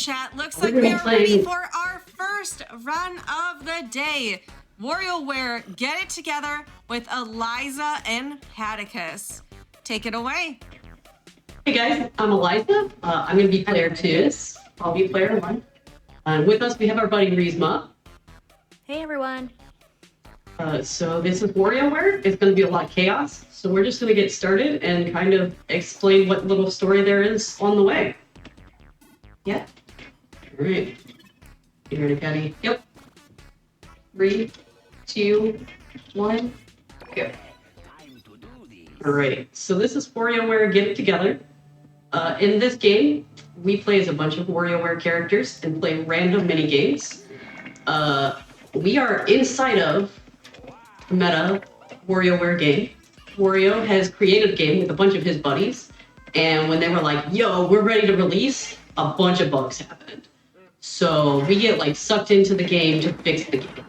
chat. Looks like we are ready for our first run of the day. WarioWare, get it together with Aalaizah and Patticus. Take it away. Hey guys, I'm Aalaizah. I'm going to be player 2. I'll be player 1. With us, we have our buddy Rhysma. Hey everyone. So this is WarioWare. It's going to be a lot of chaos. So we're just going to get started and kind of explain what little story there is on the way. Yeah. All right. You ready, Patty? Yep. 3, 2, 1, go. All right. So this is WarioWare Get It Together. In this game, we play as a bunch of WarioWare characters and play random mini games. We are inside of the meta WarioWare game. Wario has created a game with a bunch of his buddies, and when they were like, yo, we're ready to release, a bunch of bugs happened. So we get like sucked into the game to fix the game.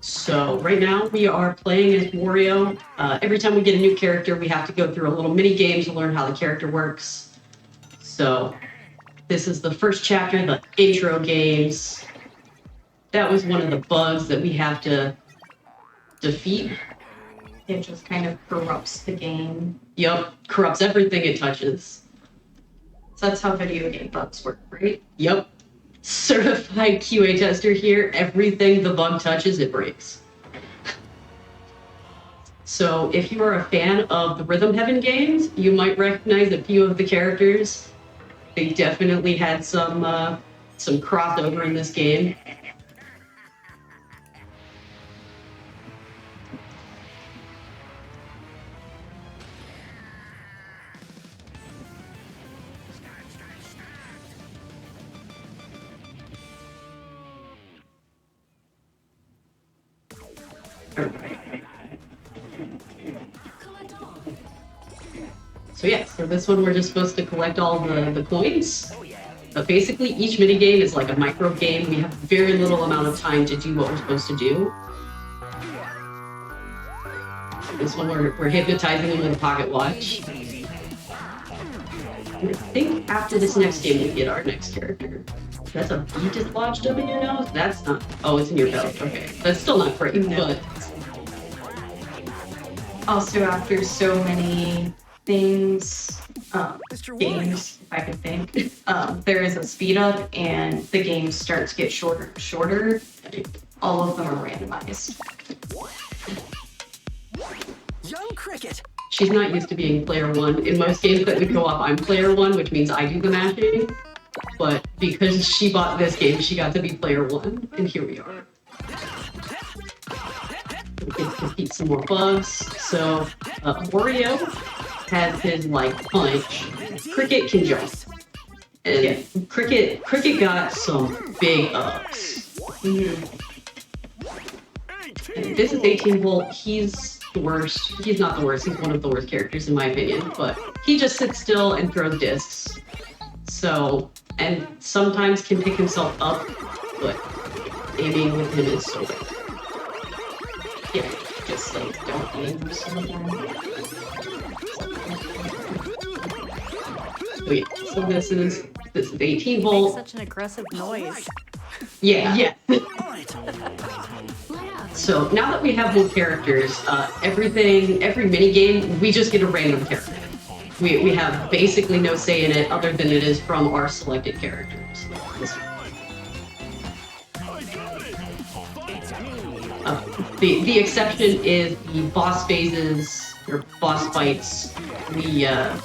So right now we are playing as Wario. Every time we get a new character, we have to go through a little mini game to learn how the character works. So this is the first chapter, the intro games. That was one of the bugs that we have to defeat. It just kind of corrupts the game. Yep, corrupts everything it touches. So that's how video game bugs work, right? Yep. Certified QA tester here. Everything the bug touches, it breaks. So if you are a fan of the Rhythm Heaven games, you might recognize a few of the characters. They definitely had some crossover in this game. So yeah, so this one we're just supposed to collect all the coins. But basically each minigame is like a micro game. We have very little amount of time to do what we're supposed to do. This one we're hypnotizing them with a pocket watch. And I think after this next game we get our next character. That's a bee just lodged up in your nose? That's not, oh, it's in your belt, okay. That's still not great, but. Also, after so many things, games, if I could think, there is a speed up and the games start to get shorter and shorter. All of them are randomized. Young Cricket. She's not used to being player 1. In most games that we go up, I'm player 1, which means I do the mashing. But because she bought this game, she got to be player 1, and here we are. We can defeat some more bugs. So Wario has his like punch. Cricket can jump, and yeah, Cricket got some big ups. Mm-hmm. And this is 18 volt. He's the worst. He's not the worst. He's one of the worst characters in my opinion. But he just sits still and throws discs. So and sometimes can pick himself up, but aiming with him is so bad. Yeah, just like don't aim so bad. Wait, so this is 18 volt. Makes such an aggressive noise. Yeah. So now that we have both characters, every mini game, we just get a random character. We have basically no say in it other than it is from our selected characters. The exception is the boss phases or boss fights. We have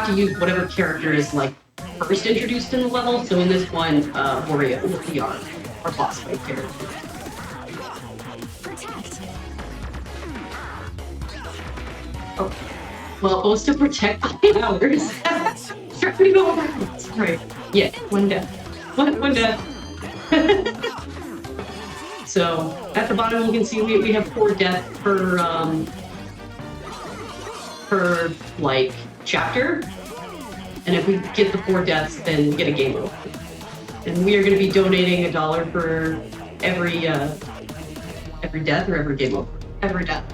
to use whatever character is like first introduced in the level. So in this one, Wario will be our boss fight character. Oh, well, it was to protect the hours. Trying to go around. Right. Yeah, one death. One death. So at the bottom you can see we have 4 deaths per like chapter, and if we get the 4 deaths, then we get a game over. And we are going to be donating $1 for every death or every game over. Every death.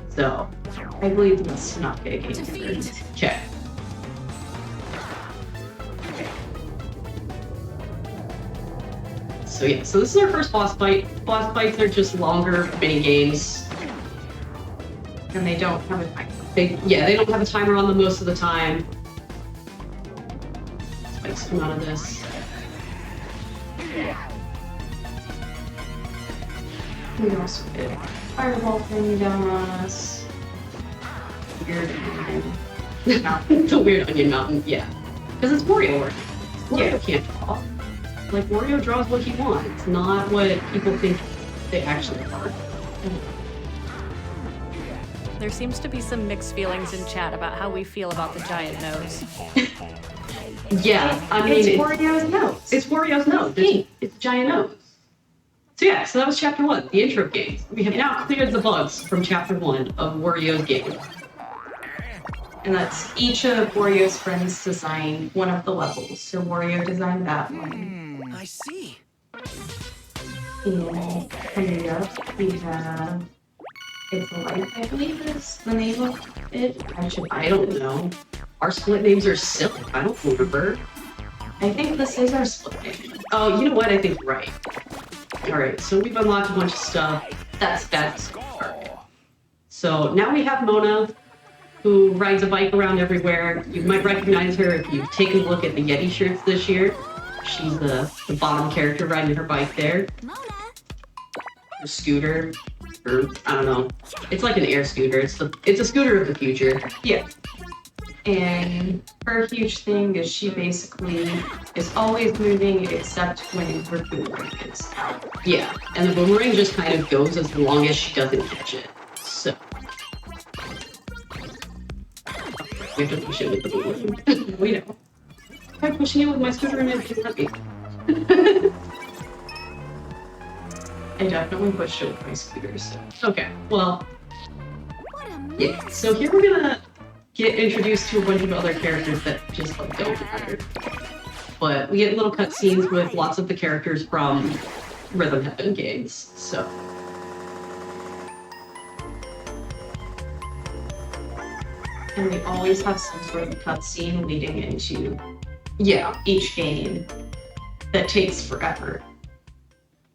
So I believe let's not get a game over. Okay. So yeah, so this is our first boss fight. Boss fights are just longer mini games. And they don't have a timer. They don't have a timer on them most of the time. Spikes come out of this. We also get a fireball thing down on us. Weird mountain. The weird onion mountain, yeah. Because it's WarioWare. Wario Yeah. can't draw. Like, Wario draws what he wants, not what people think they actually are. There seems to be some mixed feelings in chat about how we feel about the giant nose. Yeah, I mean, It's Wario's nose. It's Wario's nose. It's a giant nose. So yeah, so that was chapter 1, the intro game. We have now cleared the bugs from chapter 1 of Wario's game. And that's each of Wario's friends designed one of the levels. So Wario designed that one. I see. And coming up, we have It's a Life, I believe is the name of it. I don't know. Our split names are silly. I don't remember. I think this is our split name. Oh, you know what? I think you're right. Alright, so we've unlocked a bunch of stuff. That's perfect. So now we have Mona, who rides a bike around everywhere. You might recognize her if you've taken a look at the Yeti shirts this year. She's the bottom character riding her bike there. Her scooter, or I don't know. It's like an air scooter. It's a scooter of the future. Yeah. And her huge thing is she basically is always moving except when her boomerang is out. Yeah, and the boomerang just kind of goes as long as she doesn't catch it. So we have to push it with the boomerang. We know. I'm pushing it with my scooter and it can't be. I definitely pushed it with my scooter, so. Okay, well, yeah. So here we're gonna get introduced to a bunch of other characters that just like don't matter. But we get little cutscenes with lots of the characters from Rhythm Heaven games. So And we always have some sort of cutscene leading into yeah, each game that takes forever.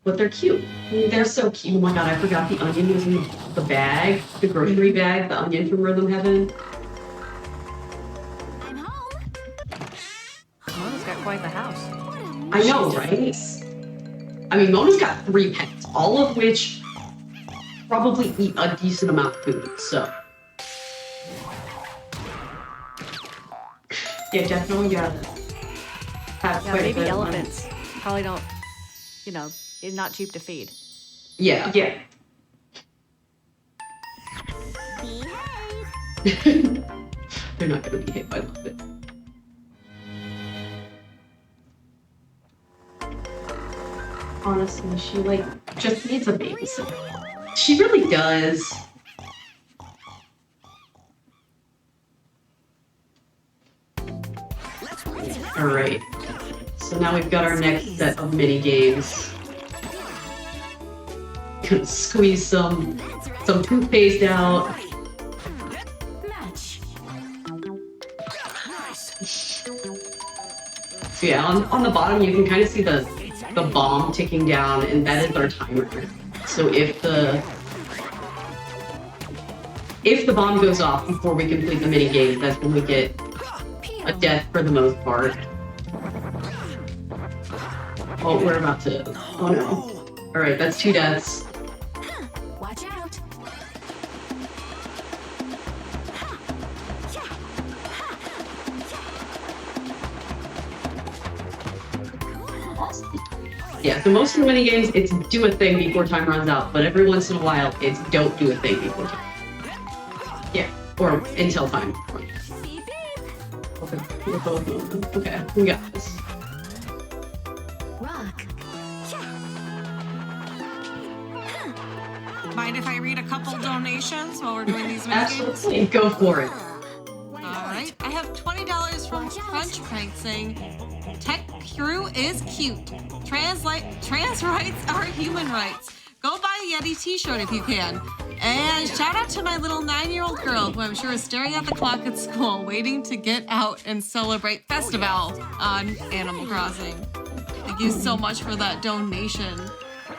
but they're cute. They're so cute. Oh my god, I forgot the onion was in the bag, the grocery bag, the onion from Rhythm Heaven. Mona's got quite the house. I know, right? I mean, Mona's got 3 pets, all of which probably eat a decent amount of food, so. Yeah, definitely gotta have Yeah, quite a maybe bit of elephants probably don't, you know, it's not cheap to feed. Yeah. money. Yeah. They're not gonna be hit by it. Honestly, she like just needs a babysitter. She really does. Alright. So now we've got our next set of mini games. Gonna squeeze some toothpaste out. So yeah, on the bottom you can kind of see the bomb ticking down, and that is our timer. So if the bomb goes off before we complete the mini game, that's when we get a death for the most part. Oh, we're about to. Oh no. Alright, that's 2 deaths. Watch out. Yeah, so most of the mini games, it's do a thing before time runs out, but every once in a while, it's don't do a thing before time. Yeah, or until time runs out. Beep, beep. Okay, we're both moving. Okay, we got this. Rock. Mind if I read a couple donations while we're doing these mini games? Absolutely. Go for it. Alright, I have $20 from Crunch Prank saying, Tech Crew is cute. Trans rights are human rights. Go buy a Yeti t-shirt if you can. And shout out to my little 9-year-old girl who I'm sure is staring at the clock at school waiting to get out and celebrate Festival on Animal Crossing. Thank Thank you so much for that donation.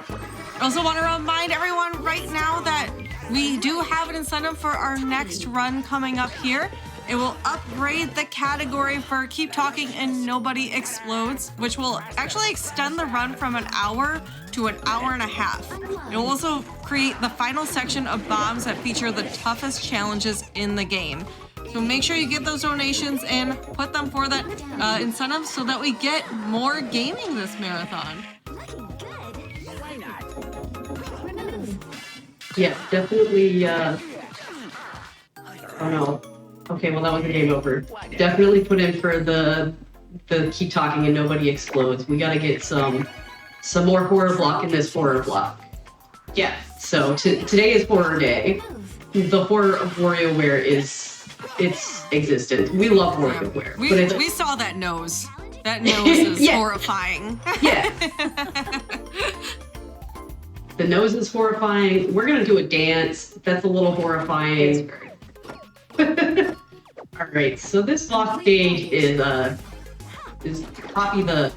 I also want to remind everyone right now that we do have an incentive for our next run coming up here. It will upgrade the category for Keep Talking and Nobody Explodes, which will actually extend the run from an hour to an hour and a half. It will also create the final section of bombs that feature the toughest challenges in the game. So make sure you get those donations and put them for that incentive so that we get more gaming this marathon. Yeah, definitely. Oh no. Okay, well that was the game over. Definitely put in for the Keep Talking and Nobody Explodes. We gotta get some more horror block in this horror block. Yeah. So today is horror day. The horror of WarioWare it's existent. We love WarioWare. We saw that nose. That nose is horrifying. Yeah. The nose is horrifying. We're gonna do a dance. That's a little horrifying. All right. So this boss stage is copy the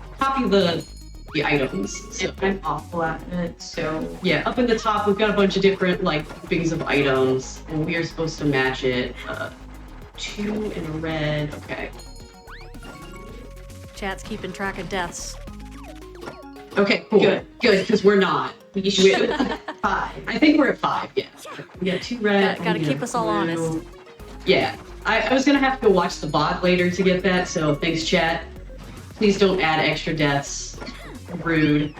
items. So I'm awful at it. So yeah, up in the top we've got a bunch of different like things of items, and we are supposed to match it. 2 in a red. Okay. Chat's keeping track of deaths. Okay. Cool. Good. Because we're not. we should 5. I think we're at 5. Yeah. We got 2 red. Gotta keep us all honest. Yeah. I was gonna have to go watch the bot later to get that. So thanks, chat. Please don't add extra deaths. Rude.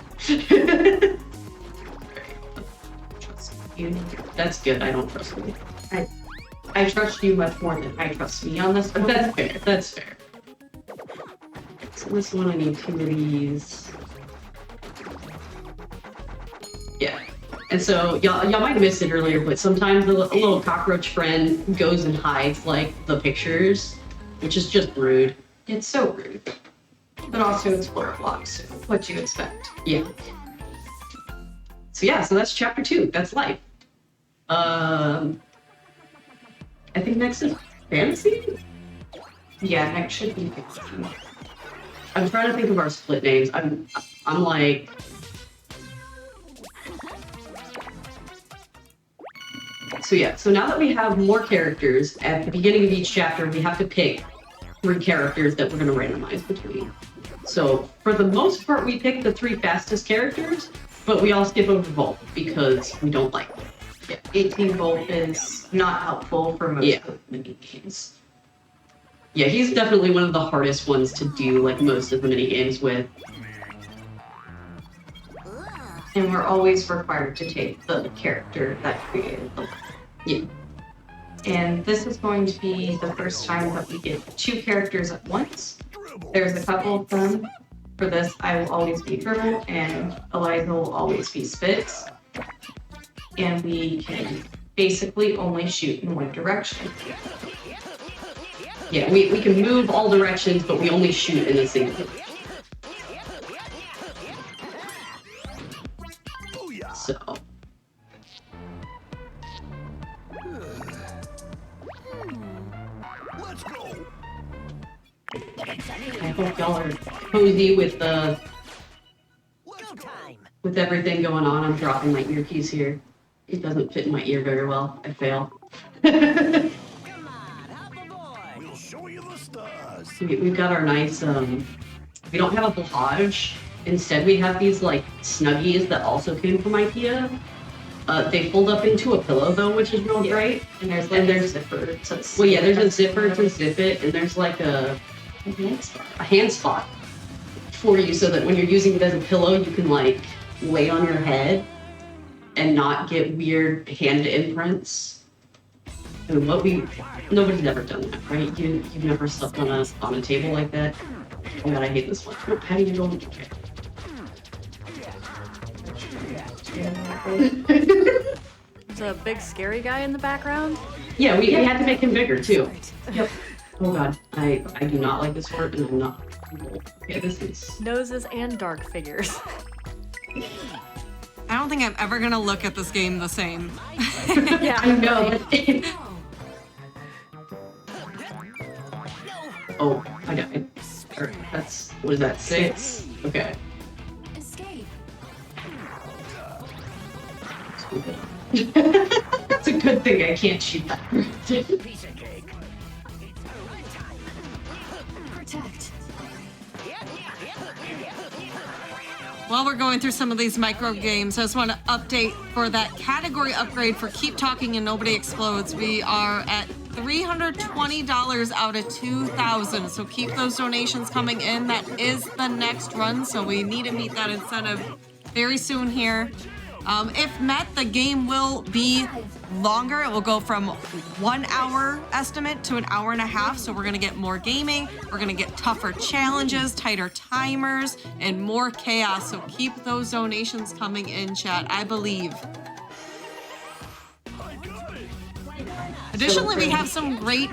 Trust you. That's good. I don't trust you. I trust you much more than I trust me on this one. That's fair. That's fair. So this one, I need 2 of these. Yeah. And so y'all might have missed it earlier, but sometimes a little cockroach friend goes and hides like the pictures, which is just rude. It's so rude. But also it's horror blocks, so what you expect. Yeah. So yeah, so that's chapter 2. That's life. I think next is fantasy? Yeah, next should be 15. I'm trying to think of our split names. I'm like... So yeah, so now that we have more characters, at the beginning of each chapter, we have to pick 3 characters that we're going to randomize between. So for the most part, we pick the 3 fastest characters, but we all skip over Volt because we don't like them. Yeah, 18 volt is not helpful for most of the mini games. Yeah, he's definitely one of the hardest ones to do like most of the mini games with. And we're always required to take the character that created the level. Yeah. And this is going to be the first time that we get 2 characters at once. There's a couple of them. For this, I will always be Dribble, and Aalaizah will always be Spitz. And we can basically only shoot in one direction. Yeah, we can move all directions, but we only shoot in a single direction. So. Let's go. I hope y'all are cozy with everything going on. I'm dropping my earpiece here. It doesn't fit in my ear very well. I fail. Come on, help a boy. We'll show you the stars. We've got our nice, we don't have a Blahage. Instead, we have these, like, Snuggies that also came from IKEA. They fold up into a pillow, though, which is real great. And there's like a zipper. Well, yeah, there's a zipper to zip it, and there's, like, a hand spot for you so that when you're using it as a pillow, you can, like, lay on your head and not get weird hand imprints. And nobody's ever done that, right? You've never slept on a table like that. Oh god, I hate this one. How do you go? There's a big scary guy in the background. Yeah, we had to make him bigger too. Yep. Oh god, I do not like this part, and I'm not. Yeah, this is Noses and dark figures. I don't think I'm ever gonna look at this game the same. Yeah, I know. Oh, I died. Alright, what is that, 6? Okay. It's a good thing I can't shoot that. Piece of cake. Protect. While we're going through some of these micro games, I just want to update for that category upgrade for Keep Talking and Nobody Explodes. We are at $320 out of 2,000. So keep those donations coming in. That is the next run. So we need to meet that incentive very soon here. If met, the game will be longer. It will go from 1 hour estimate to an hour and a half. So we're going to get more gaming. We're going to get tougher challenges, tighter timers, and more chaos. So keep those donations coming in, chat. I believe. Additionally, we have some great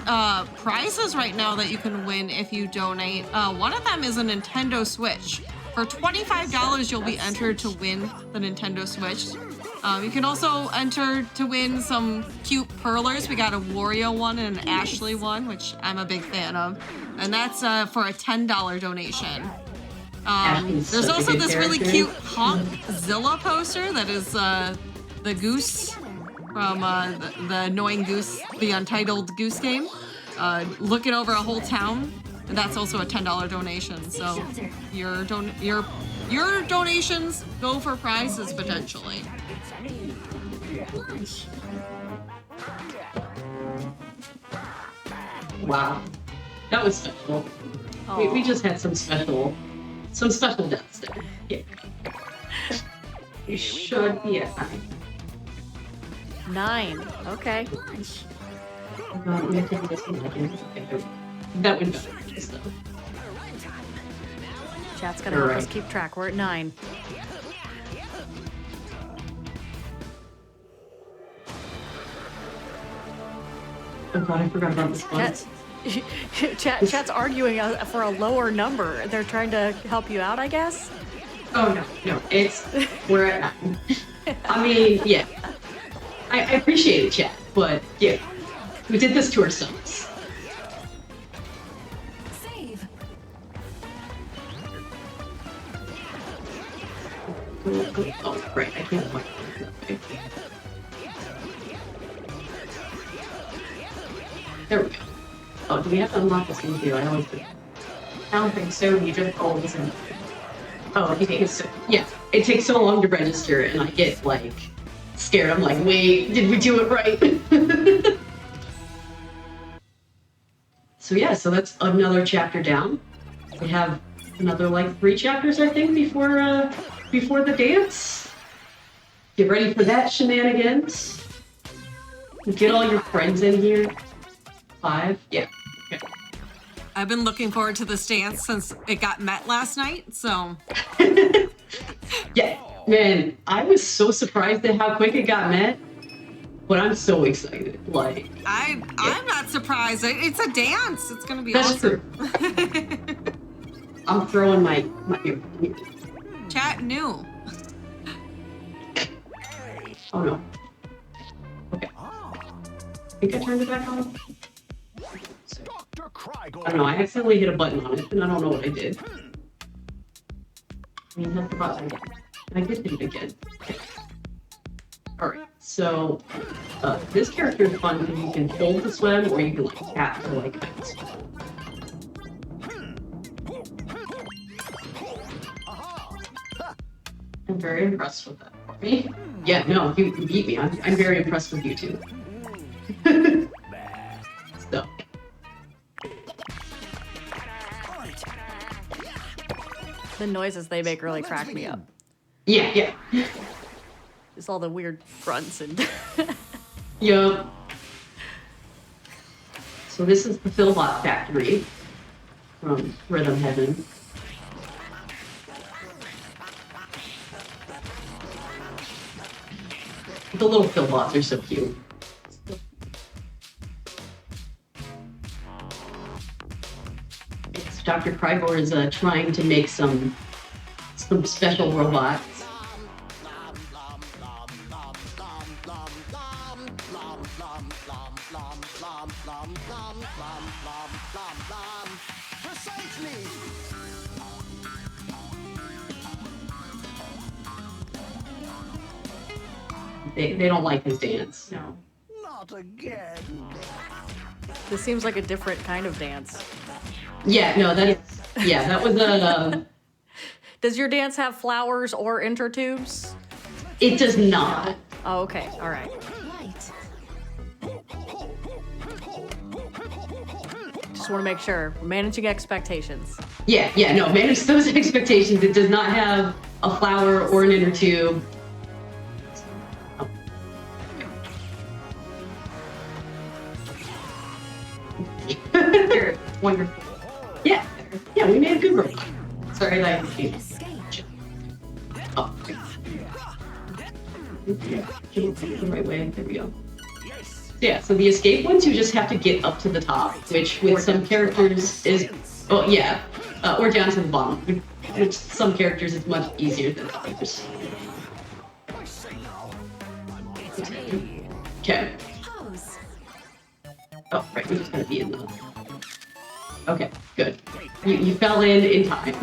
prizes right now that you can win if you donate. One of them is a Nintendo Switch. For $25, you'll be entered to win the Nintendo Switch. You can also enter to win some cute perlers. We got a Wario one and an Ashley one, which I'm a big fan of. And that's for a $10 donation. There's also this really cute Honkzilla poster that is the goose from the annoying goose, the Untitled Goose game. Looking over a whole town. And that's also a $10 donation. So your donations go for prizes potentially. Wow, that was special. We just had some special deaths there. Yeah. You should be at 9. 9. Okay. That would be better. Chat's gonna help us keep track. We're at 9. Oh god, I forgot about this one. Chat's arguing for a lower number. They're trying to help you out, I guess? Oh no, we're at 9. I mean, yeah. I appreciate it, chat, but yeah. We did this to ourselves. Save. Oh, right, I can't watch it. There we go. Oh, do we have to unlock this one too? I always do. I don't think so. You just always in. Oh, yeah. It takes so long to register, and I get like scared. I'm like, wait, did we do it right? So yeah, so that's another chapter down. We have another like 3 chapters, I think, before the dance. Get ready for that shenanigans. Get all your friends in here. 5, yeah. Okay. I've been looking forward to this dance since it got met last night, so. Yeah, man, I was so surprised at how quick it got met, but I'm so excited. Like, I'm not surprised. It's a dance. It's gonna be that's awesome. true. I'm throwing my Chat knew. Oh no. Okay. I think I turned it back on. I don't know, I accidentally hit a button on it, and I don't know what I did. I mean, hit the button again. And I did hit it again. Okay. Alright, so this character is fun because you can hold to swim, or you can like tap to like swim. I'm very impressed with that for me. Yeah, no, you beat me. I'm very impressed with you too. So. The noises they make really crack me up. Yeah. Just all the weird grunts and... Yup. So this is the Philbot Factory from Rhythm Heaven. The little Philbots are so cute. Dr. Krygor is trying to make some special robots. They don't like his dance. No. Not again. This seems like a different kind of dance. Yeah, no, that was a. Does your dance have flowers or intertubes? It does not. Oh, okay. All right. Light. Just want to make sure we're managing expectations. Yeah, no, manage those expectations. It does not have a flower or an inner tube. You're wonderful. Yeah, we made a good robot. Sorry that I Escape. Oh, yeah, the right way. There we go. Yeah, so the escape ones, you just have to get up to the top, which with some characters is, oh yeah, or down to the bottom, which some characters is much easier than others. Okay. Pose. Oh, right, we just gotta be in the. Okay, good. You fell in time.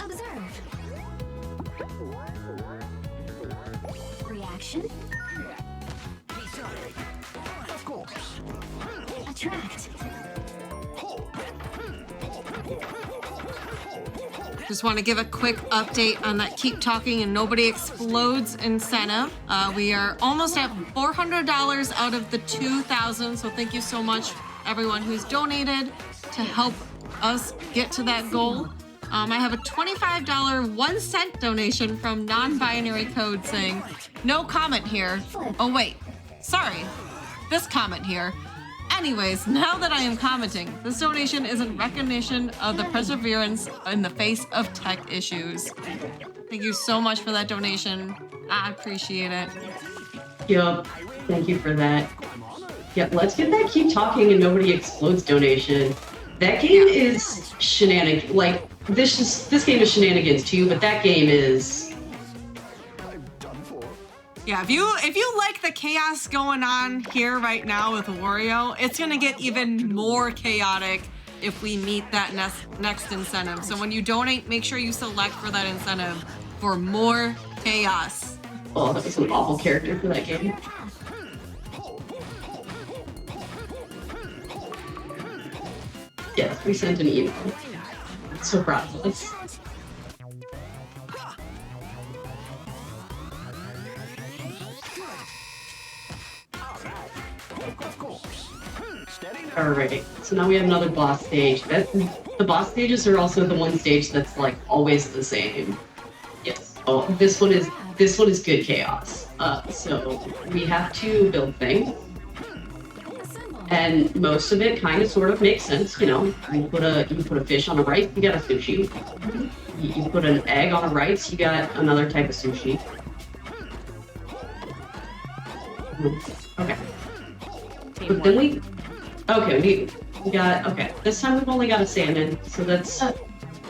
Observe. Reaction. Of course. Attract. Just want to give a quick update on that Keep Talking and Nobody Explodes incentive. We are almost at $400 out of the $2,000, so thank you so much everyone who's donated to help us get to that goal. I have a $25 1 cent donation from non-binary code saying, no comment here. Oh wait, sorry, this comment here. Anyways, now that I am commenting, this donation is in recognition of the perseverance in the face of tech issues. Thank you so much for that donation. I appreciate it. Yup, thank you for that. Yeah, let's get that Keep Talking and Nobody Explodes donation. That game is shenanigans. Like, this game is shenanigans too, but that game is... Yeah, if you like the chaos going on here right now with Wario, it's gonna get even more chaotic if we meet that next incentive. So when you donate, make sure you select for that incentive for more chaos. Oh, that was an awful character for that game. Yes, we sent an email. So proud of us. Alright, so now we have another boss stage. The boss stages are also the one stage that's like always the same. Yes. Oh, this one is good chaos. So we have to build things. And most of it kind of sort of makes sense, you know. You put a fish on a rice, you got a sushi. You put an egg on a rice, you got another type of sushi. Okay. But then we got, okay, this time we've only got a salmon, so that's,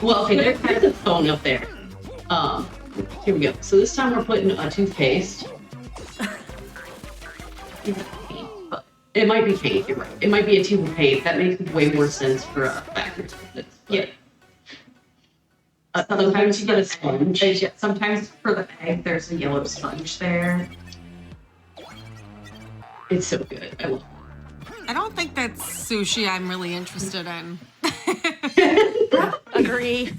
well, okay, there's a phone up there. Here we go. So this time we're putting a toothpaste. It might be paint, you're right. It might be a tube of paint. That makes way more sense for a factory. Yeah. Sometimes you get a sponge. Sometimes for the egg, there's a yellow sponge there. It's so good. I love it. I don't think that's sushi I'm really interested in. Agree.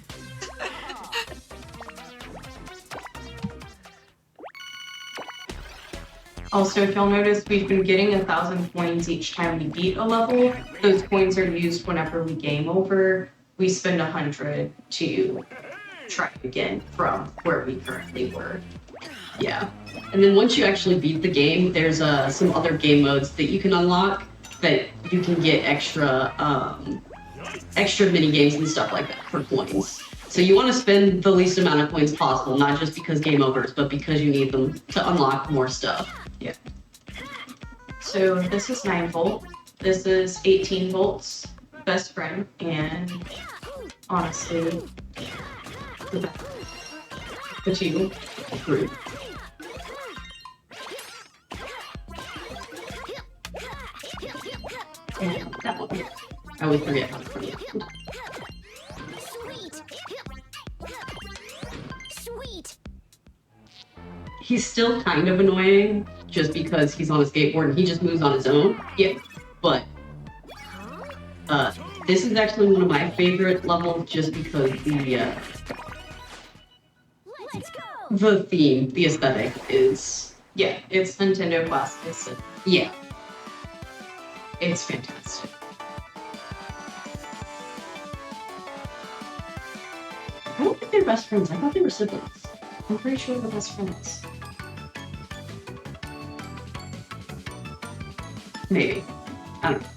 Also, if you'll notice, we've been getting 1,000 coins each time we beat a level. Those coins are used whenever we game over. We spend 100 to try again from where we currently were. Yeah. And then once you actually beat the game, there's some other game modes that you can unlock that you can get extra mini games and stuff like that for coins. So you want to spend the least amount of coins possible, not just because game overs, but because you need them to unlock more stuff. Yeah. So this is 9 volt. This is 18 volts. Best friend, and honestly, The two, three. And that one. I always forget how to play it. he's still kind of annoying just because he's on a skateboard and he just moves on his own. Yeah, but this is actually one of my favorite levels just because the theme, the aesthetic is, Yeah, it's Nintendo classics. yeah. It's fantastic. I don't think they're best friends. I thought they were siblings. I'm pretty sure they're best friends. Maybe. I don't know.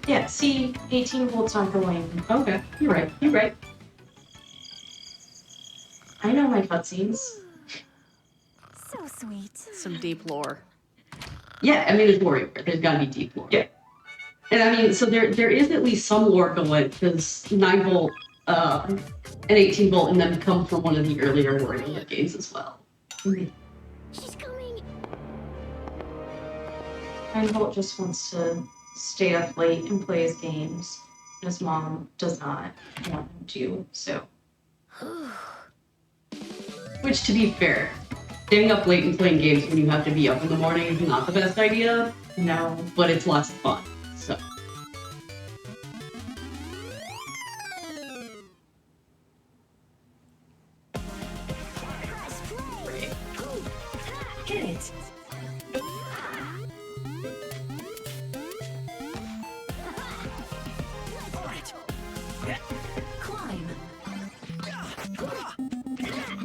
Yeah, see, 18 volts on for lane. Okay, you're right. You're right. I know my cutscenes. So sweet. Some deep lore. Yeah, I mean, it's WarioWare. There's gotta be deep lore. Yeah. And I mean, so there is at least some lore going, because 9 volt and 18 volt and them come from one of the earlier WarioWare games as well. She's coming. 9 volt just wants to stay up late and play his games. His mom does not want him to, so. Which, to be fair, staying up late and playing games when you have to be up in the morning is not the best idea, No. but it's lots of fun, so. Hit it. Climb.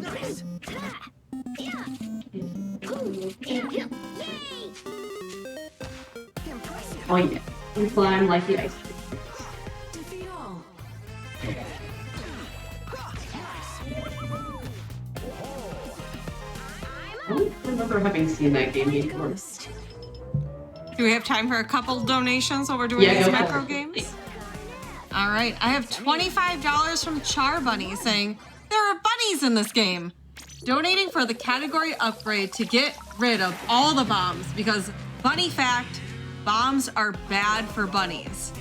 Nice. Oh yeah, we climb like the ice cream. Defeat all. I don't remember having seen that game before. Ghost. Do we have time for a couple donations while we're doing Yeah, these go macro for it. games? All right, I have $25 from Char Bunny saying, there are bunnies in this game. Donating for the category upgrade to get rid of all the bombs because, bunny fact, bombs are bad for bunnies.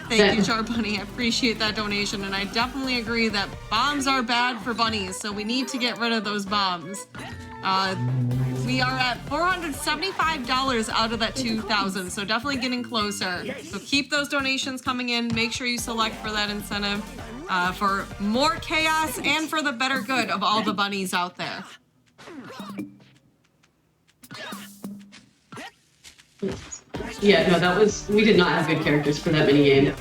Thank you, Char Bunny. I appreciate that donation, and I definitely agree that bombs are bad for bunnies, so we need to get rid of those bombs. We are at $475 out of that 2,000, so definitely getting closer. So keep those donations coming in. Make sure you select for that incentive for more chaos and for the better good of all the bunnies out there. Yeah, no, that was, we did not have good characters for that mini game.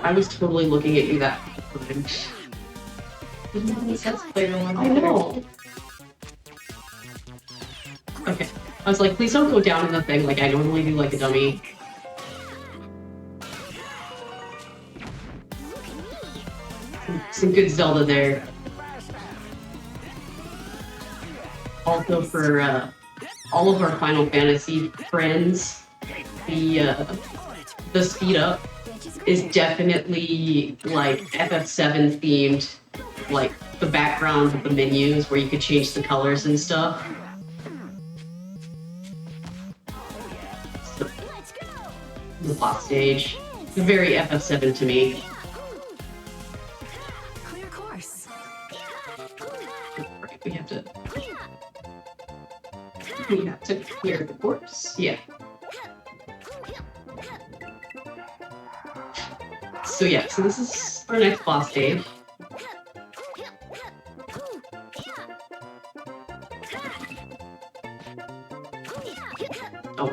I was totally looking at you that time. I know. Okay. I was like, please don't go down in the thing like I normally do like a dummy. Some good Zelda there. Also for all of our Final Fantasy friends, the speed up is definitely like FF7 themed, like the background of the menus where you could change the colors and stuff. So, the boss stage, very FF7 to me. Clear course. Right, we have to clear the course. Yeah. So yeah, so this is our next boss stage. Oh.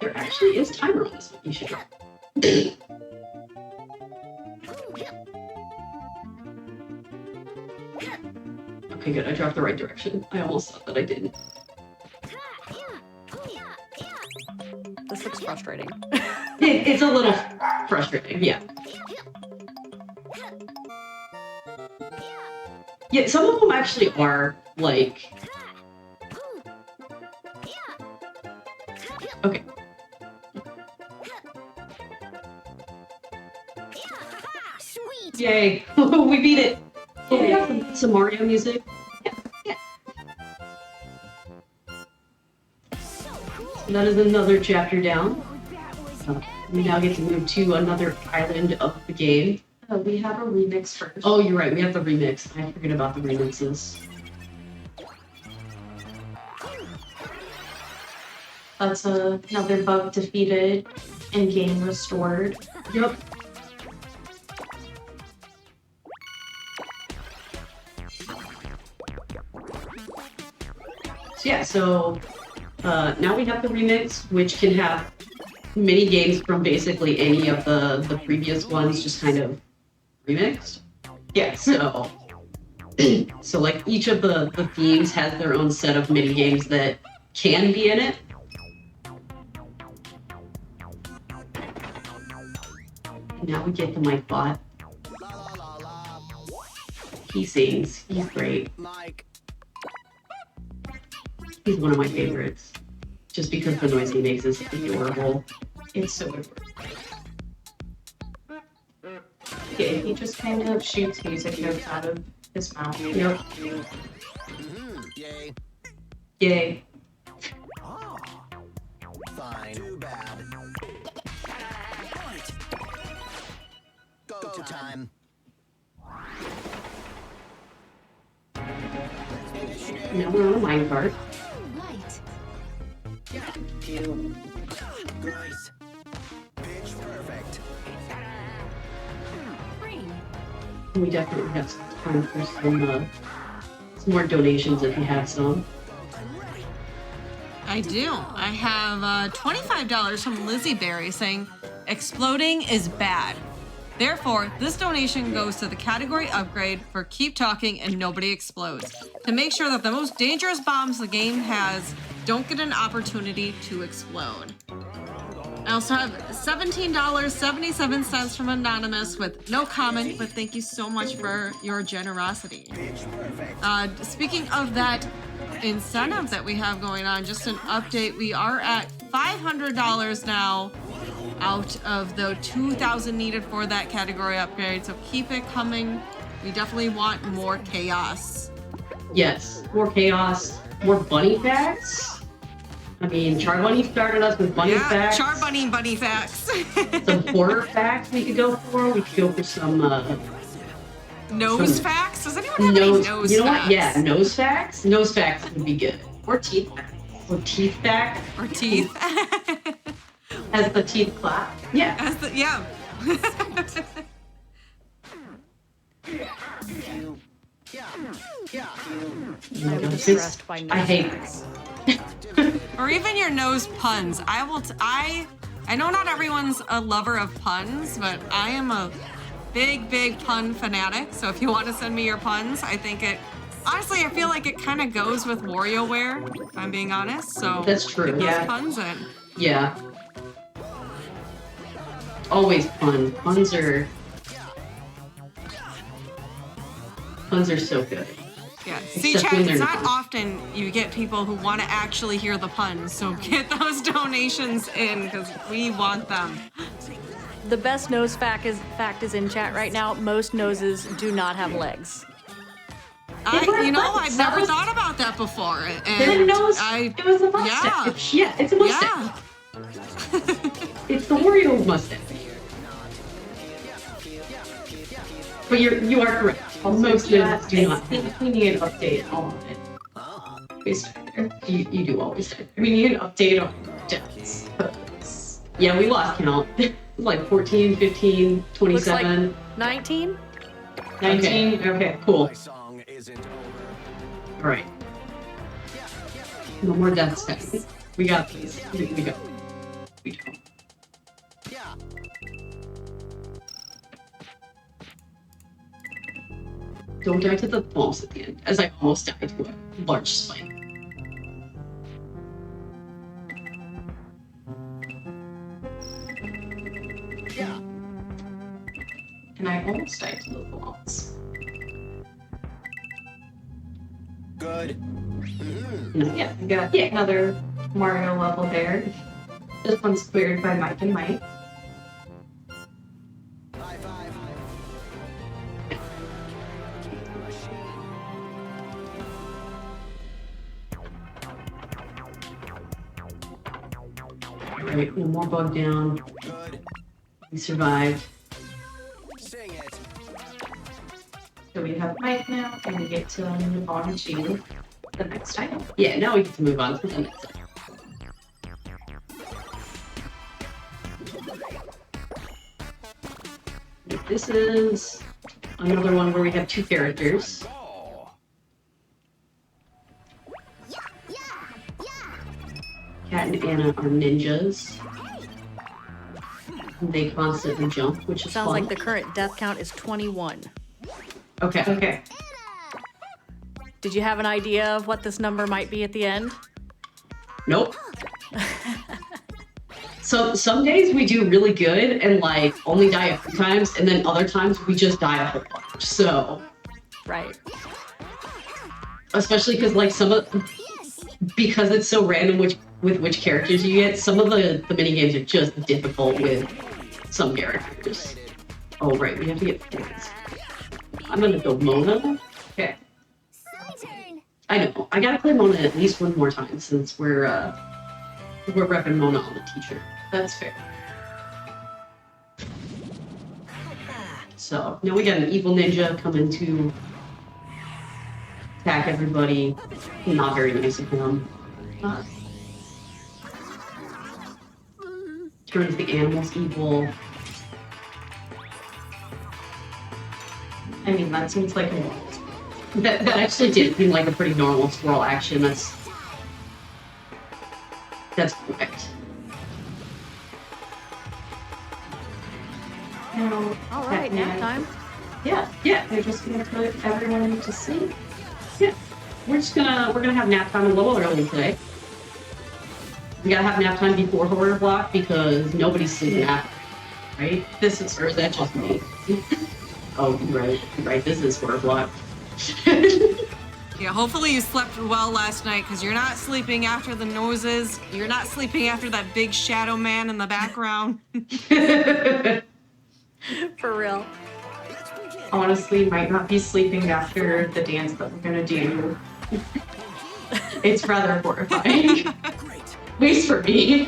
There actually is timer on this one. You should try. Okay, good. I dropped the right direction. I almost thought that I didn't. This looks frustrating. It's a little frustrating, yeah. Yeah, some of them actually are, like... Okay. Sweet. Yay! We beat it! Oh, we got some Mario music. Yeah. So cool. So that is another chapter down. That was We now get to move to another island of the game. We have a remix first. Oh, you're right. We have the remix. I forget about the remixes. That's another bug defeated and game restored. Yep. So yeah, so now we have the remix, which can have mini games from basically any of the previous ones, just kind of remixed. Yeah. So, so like each of the themes has their own set of mini games that can be in it. And now we get to Mike Bot. He sings. He's great. Mike. He's one of my favorites. Just because the noise he makes is adorable. It's so good. Yeah, he just kind of shoots music notes out of his mouth. Yep. Yay. Yay. Ah. Fine. Too bad. Go time. Now we're on a minecart. light. Grace. Pitch perfect. Green. We definitely have some time for some more donations if you have some. I do. I have $25 from Lizzie Berry saying, exploding is bad. Therefore, this donation goes to the category upgrade for keep talking and nobody explodes, to make sure that the most dangerous bombs the game has don't get an opportunity to explode. I also have $17.77 from Anonymous with no comment, but thank you so much for your generosity. Speaking of that incentive that we have going on, just an update, we are at $500 now out of the 2,000 needed for that category upgrade, so keep it coming. We definitely want more chaos. Yes, more chaos, more bunny facts. I mean, Char Bunny started us with bunny facts. Char Bunny facts. Some horror facts we could go for. We could go for some Nose facts? Does anyone have any nose you know facts? what? Yeah, nose facts. Nose facts would be good. Or teeth facts. Or teeth facts. Or teeth. As the teeth clap. Yeah. Yeah. I'm distressed by I hate nose. Or even your nose puns. I know not everyone's a lover of puns, but I am a big pun fanatic. So if you want to send me your puns, I think honestly, I feel like it kind of goes with WarioWare, if I'm being honest. So That's true. get those Yeah. puns in. Yeah. Always puns. Puns are so good. Yeah. See, Except chat, when it's they're not not. often you get people who want to actually hear the puns. So get those donations in because we want them. The best nose fact is in chat right now. Most noses do not have legs. I've never thought about that before. Their And nose, it was a Yeah. mustache. Yeah, it's a mustache. Yeah. It's the Wario mustache. But you are correct. Most noses do I not. think we need an update on it. You do always say. We need an update on deaths. Yeah, we lost count. Like 14, 15, 27. Looks like 19? 19? Okay. Cool. My song isn't over. All right. No more death steps. We got these. We go. We go. Yeah. Don't die to the bombs at the end, as I almost died to a large spike. Yeah. And I almost died to the bombs. Good. Yeah. We got another Mario level there. This one's cleared by Mike and Mike. High five. Right, one more bug down. We survived. Sing it. So we have Mike now, and we get to move on to the next item. Yeah, now we get to move on to the next one. This is another one where we have two characters. Cat and Anna are ninjas. They constantly jump, which is Sounds fun. like the current death count is 21. Okay. Okay. Did you have an idea of what this number might be at the end? Nope. So some days we do really good and like only die a few times, and then other times we just die a whole bunch. So Right. especially because like because it's so random with which characters you get, some of the mini games are just difficult with some characters. Oh right, we have to get points. I'm gonna go Mona. Okay. My turn. I know. I gotta play Mona at least one more time since we're repping Mona on the t-shirt. That's fair. So now we got an evil ninja coming to attack everybody. Not very nice of him. Turns the animals evil. I mean, that seems like a That actually did seem like a pretty normal squirrel action. That's correct. no. All right, nap time. Yeah, They're just gonna put everyone to sleep. yeah. We're gonna have nap time a little early today. We gotta have nap time before horror block because nobody's sleeping after, right? This is Or is that just me? Oh, you're right. This is horror block. Yeah, hopefully you slept well last night because you're not sleeping after the noses. You're not sleeping after that big shadow man in the background. For real. honestly might not be sleeping after the dance that we're gonna do. It's rather horrifying. At least for me.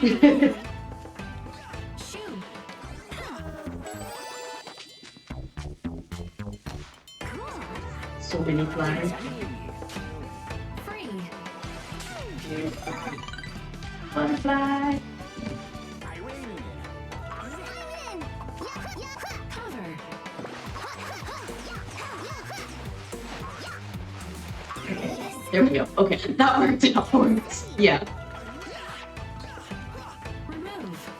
Shoo. So many flies. Free. Butterfly. Cover. There we go. Okay, that worked out for us. Yeah. Remove.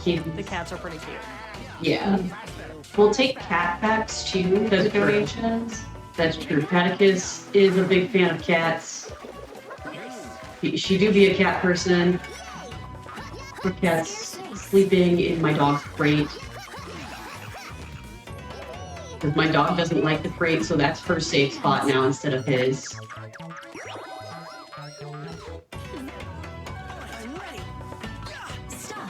The cats are pretty cute. Yeah. We'll take cat packs too, That's the true. donations. That's true. Patticus is a big fan of cats. She do be a cat person. Her cat's sleeping in my dog's crate. Because my dog doesn't like the crate, so that's her safe spot now instead of his. Stop.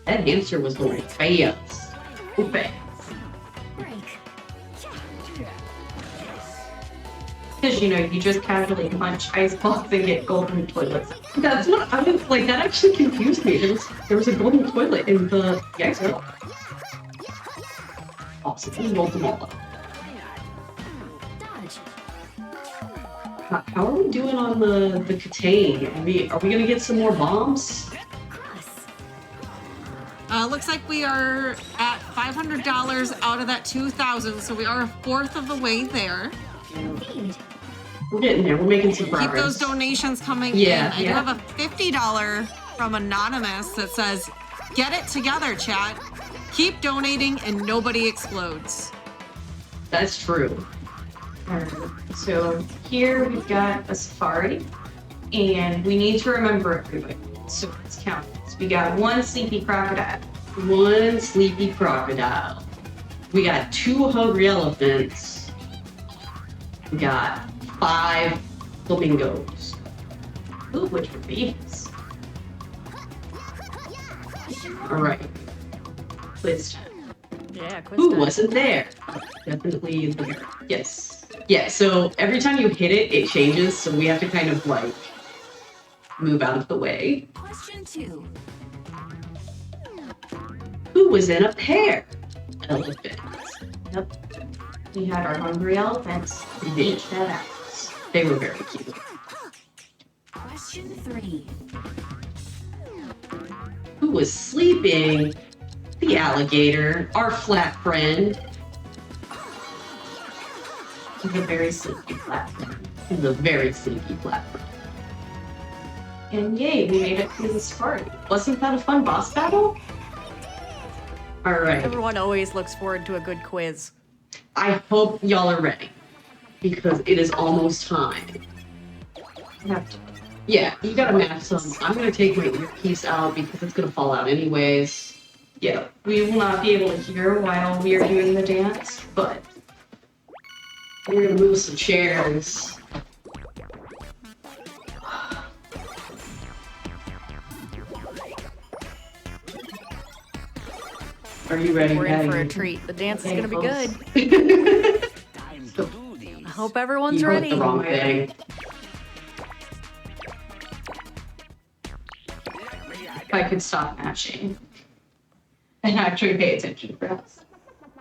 That hamster was going fast. Oh, fast. Break. Because, you know, you just casually punch ice balls and get golden toilets. That's what I was like. That actually confused me. There was a golden toilet in the exit. Awesome. We rolled them all up. Dodge. How are we doing on the Catane? Are we gonna get some more bombs? Cross. Looks like we are at $500 out of that 2,000, so we are a fourth of the way there. Feed. We're getting there. We're making some Keep progress. those donations coming Yeah, in. I do yeah. have a $50 from Anonymous that says, "Get it together, chat. Keep donating and nobody explodes." That's true. Alright, so here we've got a safari, and we need to remember everybody. So let's count this. We got one sleepy crocodile. One sleepy crocodile. We got 2 hungry elephants. We got 5 flamingos. Ooh, which were babies. All right. Quiz time. Yeah, quiz Who time. wasn't there? Definitely there. Yes. Yeah, so every time you hit it, it changes, so we have to kind of like move out of the way. Question 2. Who was in a pear? Elephant. Yep. We had our hungry elephants. We did. Each had apples. They were very cute. Question 3. Who was sleeping? The alligator, our flat friend. He's a very sleepy platform. He's a very sleepy flat friend. And yay, we made it through this party. Wasn't that a fun boss battle? All right. Everyone always looks forward to a good quiz. I hope y'all are ready because it is almost time. We have to. Yeah, you gotta match some. I'm gonna take my earpiece out because it's gonna fall out anyways. Yeah, we will not be able to hear while we are doing the dance, but We're gonna move some chairs. Are you ready, We're in for a Patty? treat. The dance is Okay, gonna be folks. good. Time to do these. I hope everyone's You wrote ready. the wrong thing. if I could stop matching and actually pay attention for us.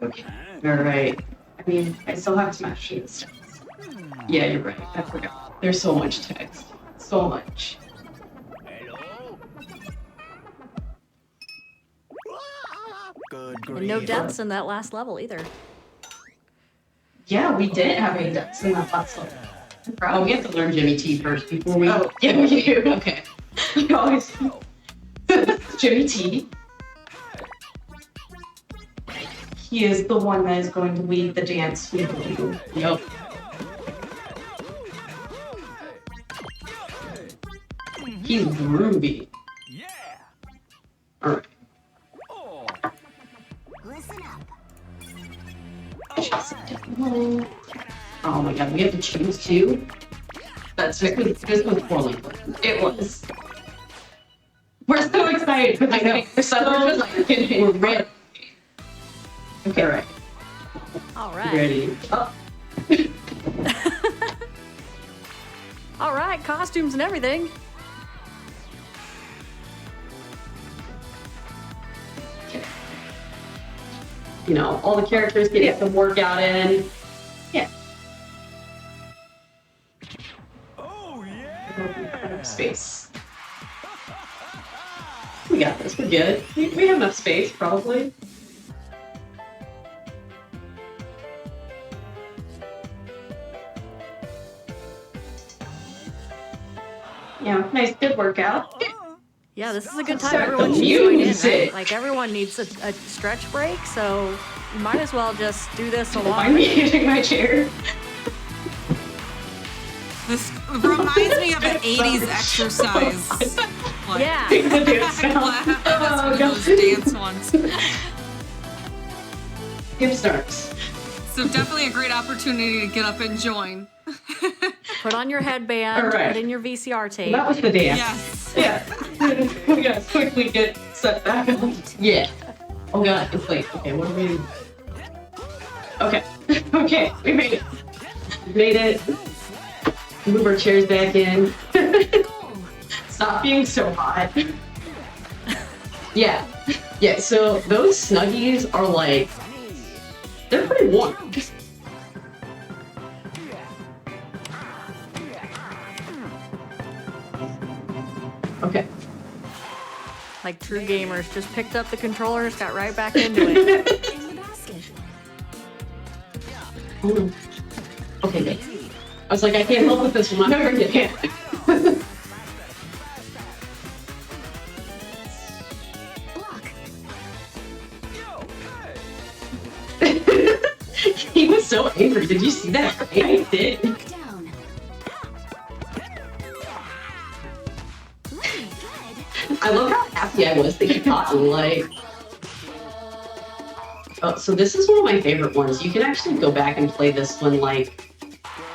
Okay. All right. I mean, I still have to match these steps. Yeah, you're right. I forgot. There's so much text. So much. Hello? Good And grief. no deaths in that last level either. Yeah, we didn't have any ducks in that last level. I'm Oh, proud. we have to learn Jimmy T first before we. Oh. Yeah, we do. Okay. We always Jimmy T. He is the one that is going to lead the dance. We will do. Yep. He's groovy. Yeah. All right. Oh. Listen up. Oh my god, we have to choose two. This was poorly planned. It was. We're so excited for this. I know. We're so excited. We're ready. Okay, all right. All right. Ready. Oh, All right, costumes and everything. okay. You know, all the characters get some workout in. Yeah. Oh yeah. Space. We got this. We're good. We have enough space, probably. Yeah, nice, good workout. Yeah, this is a good time. Start Everyone the should join in, music. right? Like everyone needs a stretch break, so you might as well just do this I'm along. using my chair. This reminds me of an 80s exercise. Like, Yeah. The dance now. That's Oh, one of God. those dance ones. Game starts. So definitely a great opportunity to get up and join. Put on your headband, All right. put in your VCR tape. That was the dance. Yes. Yeah. We gotta quickly get set back up. Yeah. Oh god, it's late. Okay, what are we? Okay. Okay, we made it. We made it. Move our chairs back in. Stop being so hot. Yeah. Yeah, so those Snuggies are like, they're pretty warm. Okay. Like true gamers, just picked up the controllers, got right back into it. In the basket. Oh no. Okay, good. I was like, I can't help with this one. I'm already can't. Block. He was so angry. Did you see that? I did. Knock down. Looking good. I love how happy I was that he caught me. Like, oh, so this is one of my favorite ones. You can actually go back and play this one like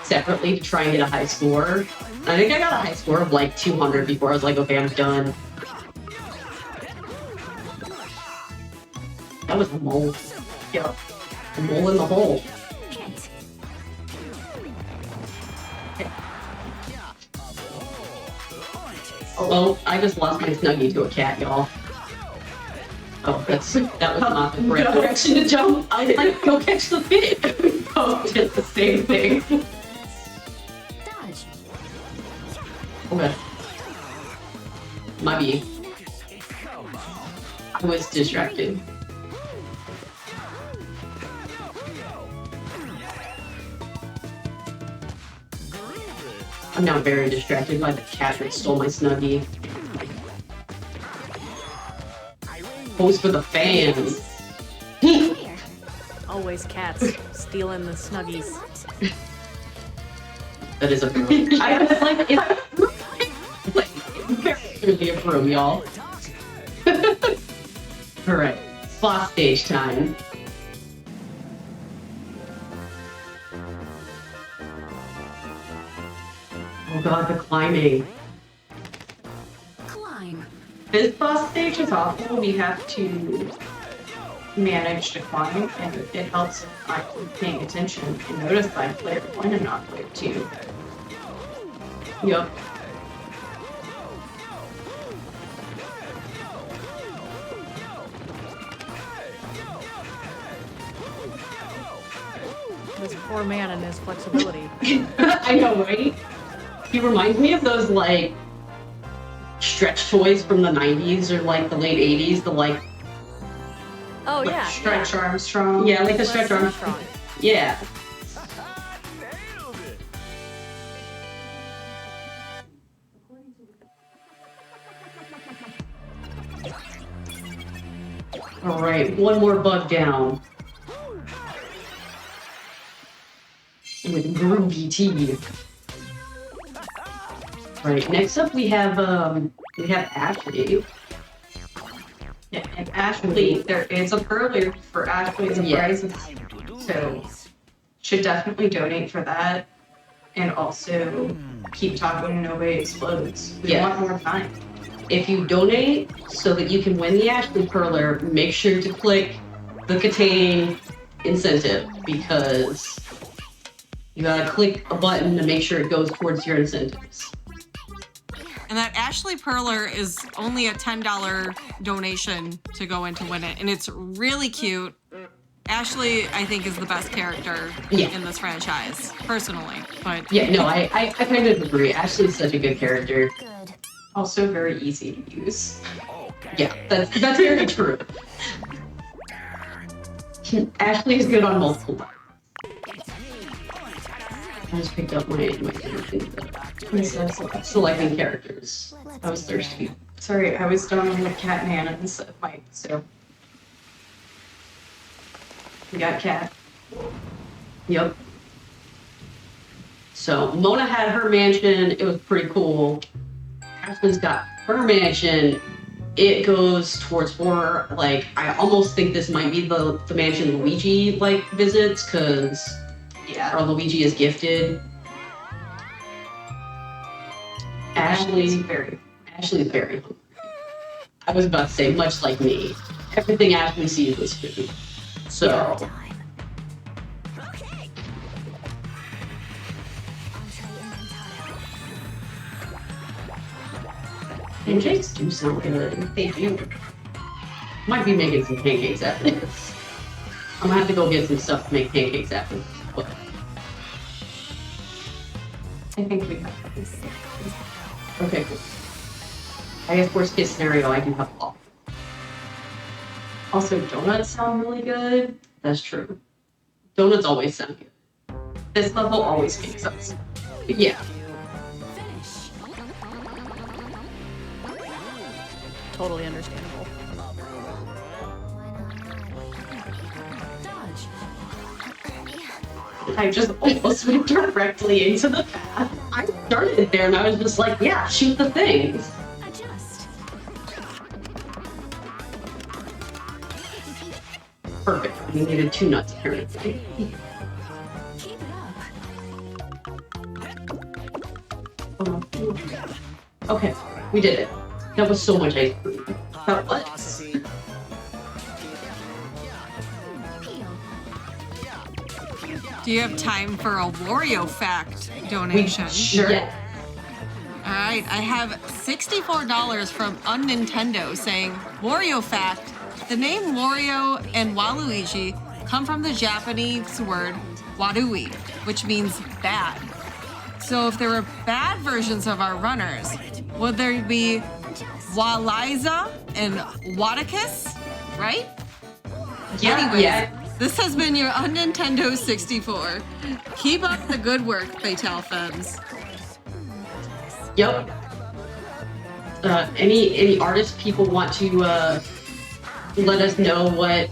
separately to try and get a high score. I think I got a high score of like 200 before I was like, okay, I'm done. That was a mole. Yeah. A mole in the hole. Hit. Oh, I just lost my Snuggie to a cat, y'all. Oh, that was not the correct direction to jump. I was like, go catch the fish. We both did the same thing. Dodge. Okay. My B. I was distracted. I'm now very distracted by the cat that stole my Snuggie. Pose for the fans. Always cats stealing the snuggies. That is a broom. I was like, it's very clearly a broom, y'all. Alright, boss stage time. Oh god, the climbing. Climb. This boss stage is awful. We have to manage to climb, and it helps if I keep paying attention and notice that I'm player 1 and not player 2. Yup. This poor man and his flexibility. I know, right? He reminds me of those, like, stretch toys from the 90s or, like, the late 80s, the, like, Oh Like yeah, Stretch Armstrong. yeah, like the Les stretch arm. Armstrong. Yeah. Nailed it. Alright, one more bug down. With groovy tea. Right, next up we have Ashley. Yeah, and Ashley, there is a pearler for Ashley's Yeah. prizes, so should definitely donate for that, and also keep talking. Nobody explodes. We Yeah. want more time. If you donate so that you can win the Ashley Perler, make sure to click the Catane incentive because you gotta click a button to make sure it goes towards your incentives. And that Ashley Perler is only a $10 donation to go in to win it. And it's really cute. Ashley, I think, is the best character Yeah. in this franchise, personally. But Yeah, no, I kind of agree. Ashley's such a good character. Good. Also very easy to use. Yeah, that's very true. Ashley's good on multiple levels. I just picked up my selecting characters. I was thirsty. Sorry, I was done with Cat and Hannah instead of Mike, so. We got Cat. Yep. So Mona had her mansion. It was pretty cool. Ashley's got her mansion. It goes towards horror. Like, I almost think this might be the mansion Luigi like visits, because Yeah. or Luigi is gifted. Ashley's Ashley, very. Ashley's very hungry. I was about to say, much like me, everything Ashley sees is food. So Time. Okay. pancakes do sound good. They do. Might be making some pancakes after this. I'm gonna have to go get some stuff to make pancakes after this. But I think we got this. okay, cool. I guess worst case scenario, I do have a lot. Also, donuts sound really good. That's true. Donuts always sound good. This level always makes us. But yeah, Finish. Totally understandable. Dodge. I just almost went directly into the path. I started there and I was just like, yeah, shoot the things. Adjust. Perfect. We needed 2 nuts apparently. Keep it up. Okay, we did it. That was so much ice cream. That was. Peel. do you have time for a Wario fact donation? Sure. Yeah. All right, I have $64 from UnNintendo saying, Wario fact, the name Wario and Waluigi come from the Japanese word warui, which means bad. So if there were bad versions of our runners, would there be Aalaizah and Patticus, right? Yeah, Anyways, yeah. this has been your UnNintendo 64. Keep up the good work, Fatal Femmes. Yep. Any artist people want to let us know what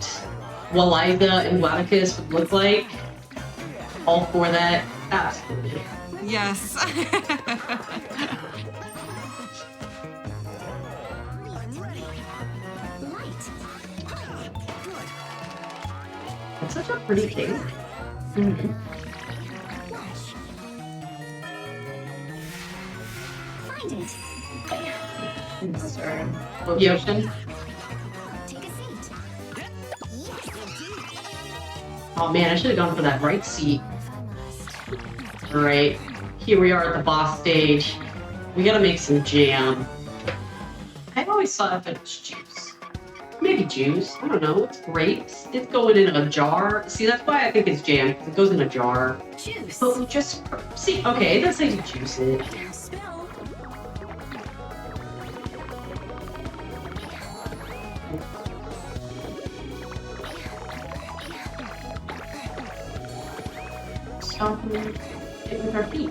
Aalaizah and Patticus would look like? All for that. Absolutely. Yes. Light. It's such a pretty thing. Mm-hmm. Find it. Sorry. Location. Take a seat. Oh man, I should have gone for that right seat. Alright, here we are at the boss stage. We gotta make some jam. I always thought if it was juice. Maybe juice, I don't know, it's grapes. It's going in a jar. See, that's why I think it's jam, because it goes in a jar. Juice. But we just, see, okay, let's say to juice it. Spill. Stomping it with our feet.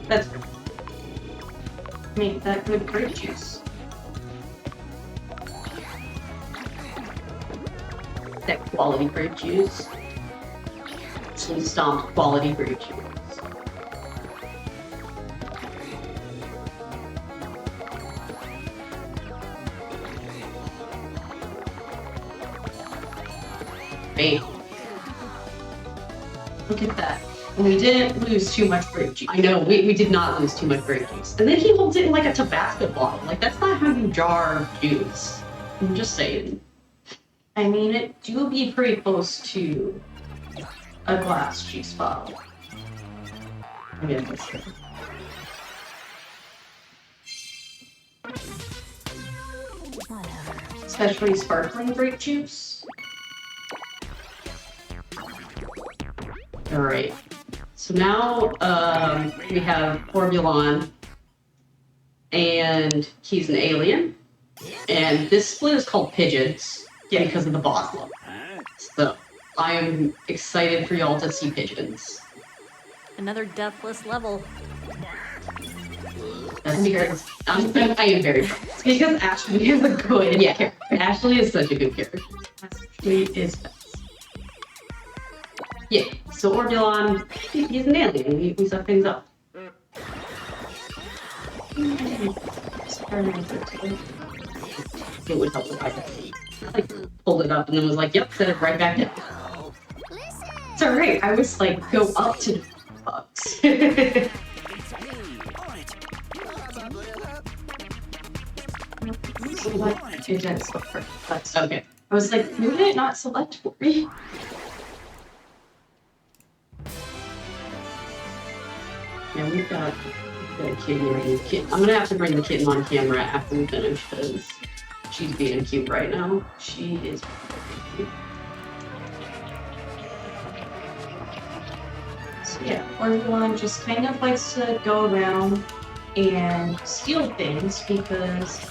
That's make that good grape juice. That quality grape juice. Some stomped quality grape juice. Bam. Look at that. And we didn't lose too much grape juice. I know, we did not lose too much grape juice. And then he holds it in like a Tabasco bottle. Like, that's not how you jar juice. I'm just saying. I mean, it do be pretty close to a glass juice bottle. I guess that's true. Especially sparkling grape juice. Alright. So now we have Orbulon, and he's an alien. And this split is called Pigeons because of the boss level. So I am excited for y'all to see Pigeons. Another deathless level. That's because I am very proud. Because Ashley is a good character. Ashley is such a good character. Ashley is best. Yeah, so Orbulon, he's an alien. We set things up. It would help if I like pulled it up and then was like, yep, set it right back down. It's alright, I was like, go up to the bugs. Select it didn't select for that's okay. I was like, who did it not select for me? Yeah, we've got a kitten right here. I'm gonna have to bring the kitten on camera after we finish because she's being cute right now. She is cute. So yeah, Orbulon just kind of likes to go around and steal things because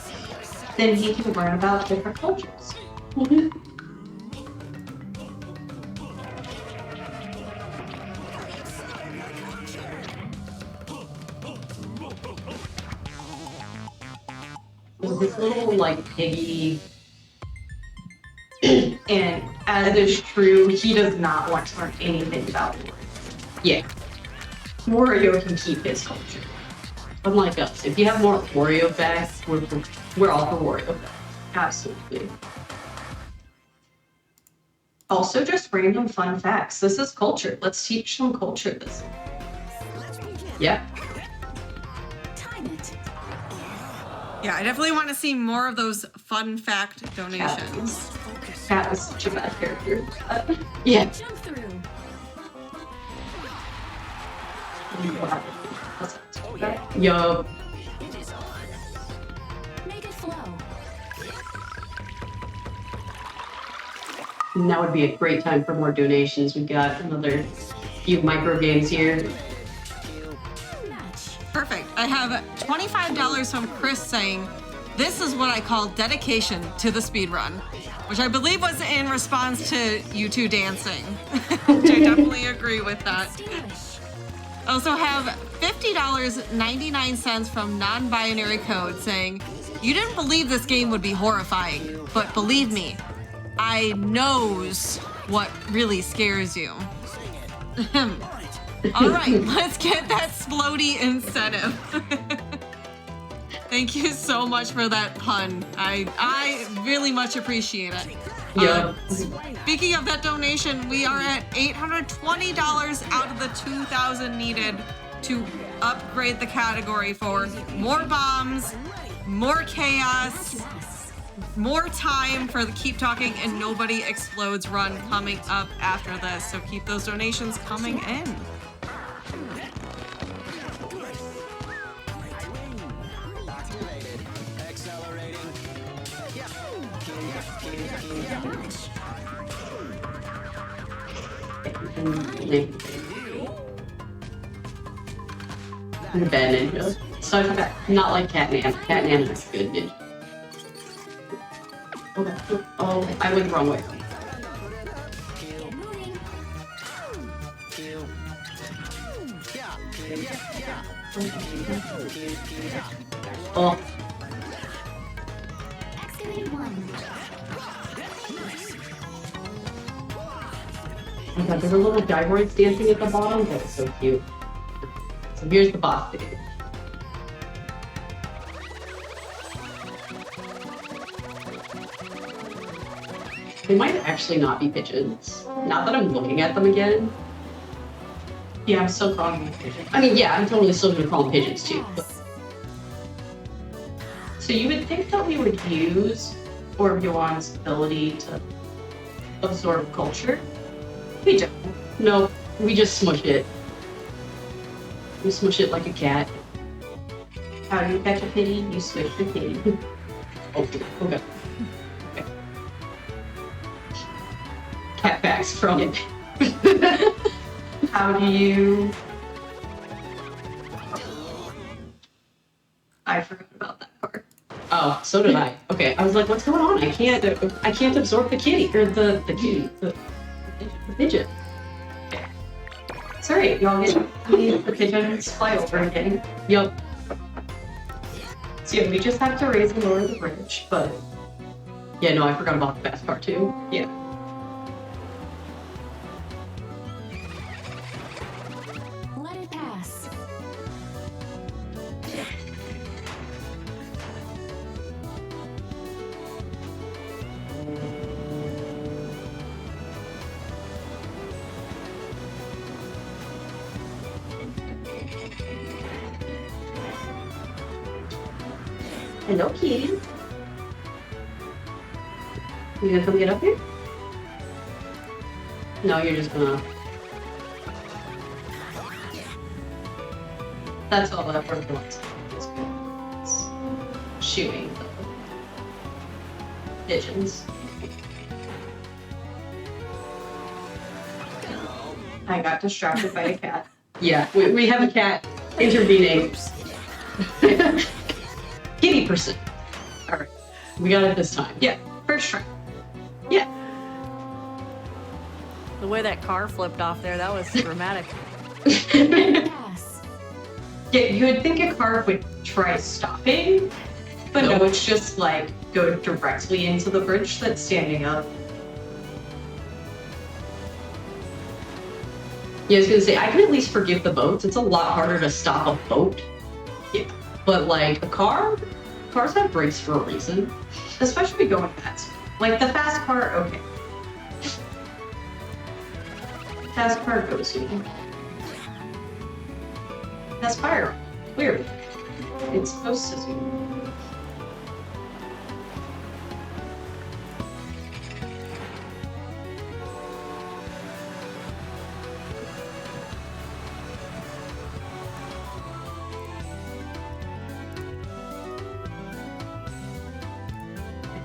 then he can learn about different cultures. This little like piggy, And as is true, he does not want to learn anything about Wario. yeah. Wario can keep his culture. Unlike us, if you have more Wario facts, we're all for Wario facts. Absolutely. Also, just random fun facts. This is culture. Let's teach some culture this. Yeah. Time it. Yeah, I definitely want to see more of those fun fact donations. Cat is such a bad character. Yeah. Jump through. Yup. Now would be a great time for more donations. We've got another few micro games here. Match. Perfect. I have $25 from Chris saying, "This is what I call dedication to the speed run," which I believe was in response to you two dancing. Which I definitely agree with that. Stylish. I also have $50.99 from non-binary code saying, "You didn't believe this game would be horrifying, but believe me, I knows what really scares you." All right, let's get that splody incentive. Thank you so much for that pun. I really much appreciate it. Yeah. Speaking of that donation, we are at $820 out of the $2,000 needed to upgrade the category for more bombs, more chaos, more time for the Keep Talking and Nobody Explodes run coming up after this. So keep those donations coming in. I'm a bad ninja. So I forgot, not like Catman. Catman is good ninja. Okay. Oh, I went the wrong way. Moving. Oh, Excavate 1. my God, there's a little gyroids dancing at the bottom. That was so cute. So here's the boss stage. They might actually not be pigeons. Not that I'm looking at them again. Yeah, I'm still calling them pigeons. I mean, yeah, I'm totally still gonna call them pigeons too. But Pass. So you would think that we would use Orbulon's ability to absorb culture? We don't. no, we just smush it. We smush it like a cat. How do you catch a kitty? You switch the kitty. Okay. Okay. Cat facts from it. How do you... I forgot about that part. Oh, so did I. Okay, I was like, what's going on? I can't absorb the kitty or the pigeon. It's alright, y'all get the pigeons fly over again. Yup. So yeah, we just have to raise and lower the bridge, but Yeah, no, I forgot about the fast part too. yeah. Let it pass. Hello, kitty. You gonna come get up here? No, you're just gonna. That's all that work wants. It's shooting the pigeons. I got distracted by a cat. Yeah, we have a cat intervening. Kitty person. All right, we got it this time. Yeah, first try. Yeah. The way that car flipped off there, that was dramatic. Pass. Yeah, you would think a car would try stopping, but no, Nope. it's just like go directly into the bridge that's standing up. Yeah, I was gonna say I can at least forgive the boats. It's a lot harder to stop a boat. Yeah. But like a car, cars have brakes for a reason. Especially going fast. Like the fast car, okay. Fast car goes you. Fast fire. Weird. It's supposed to zoom.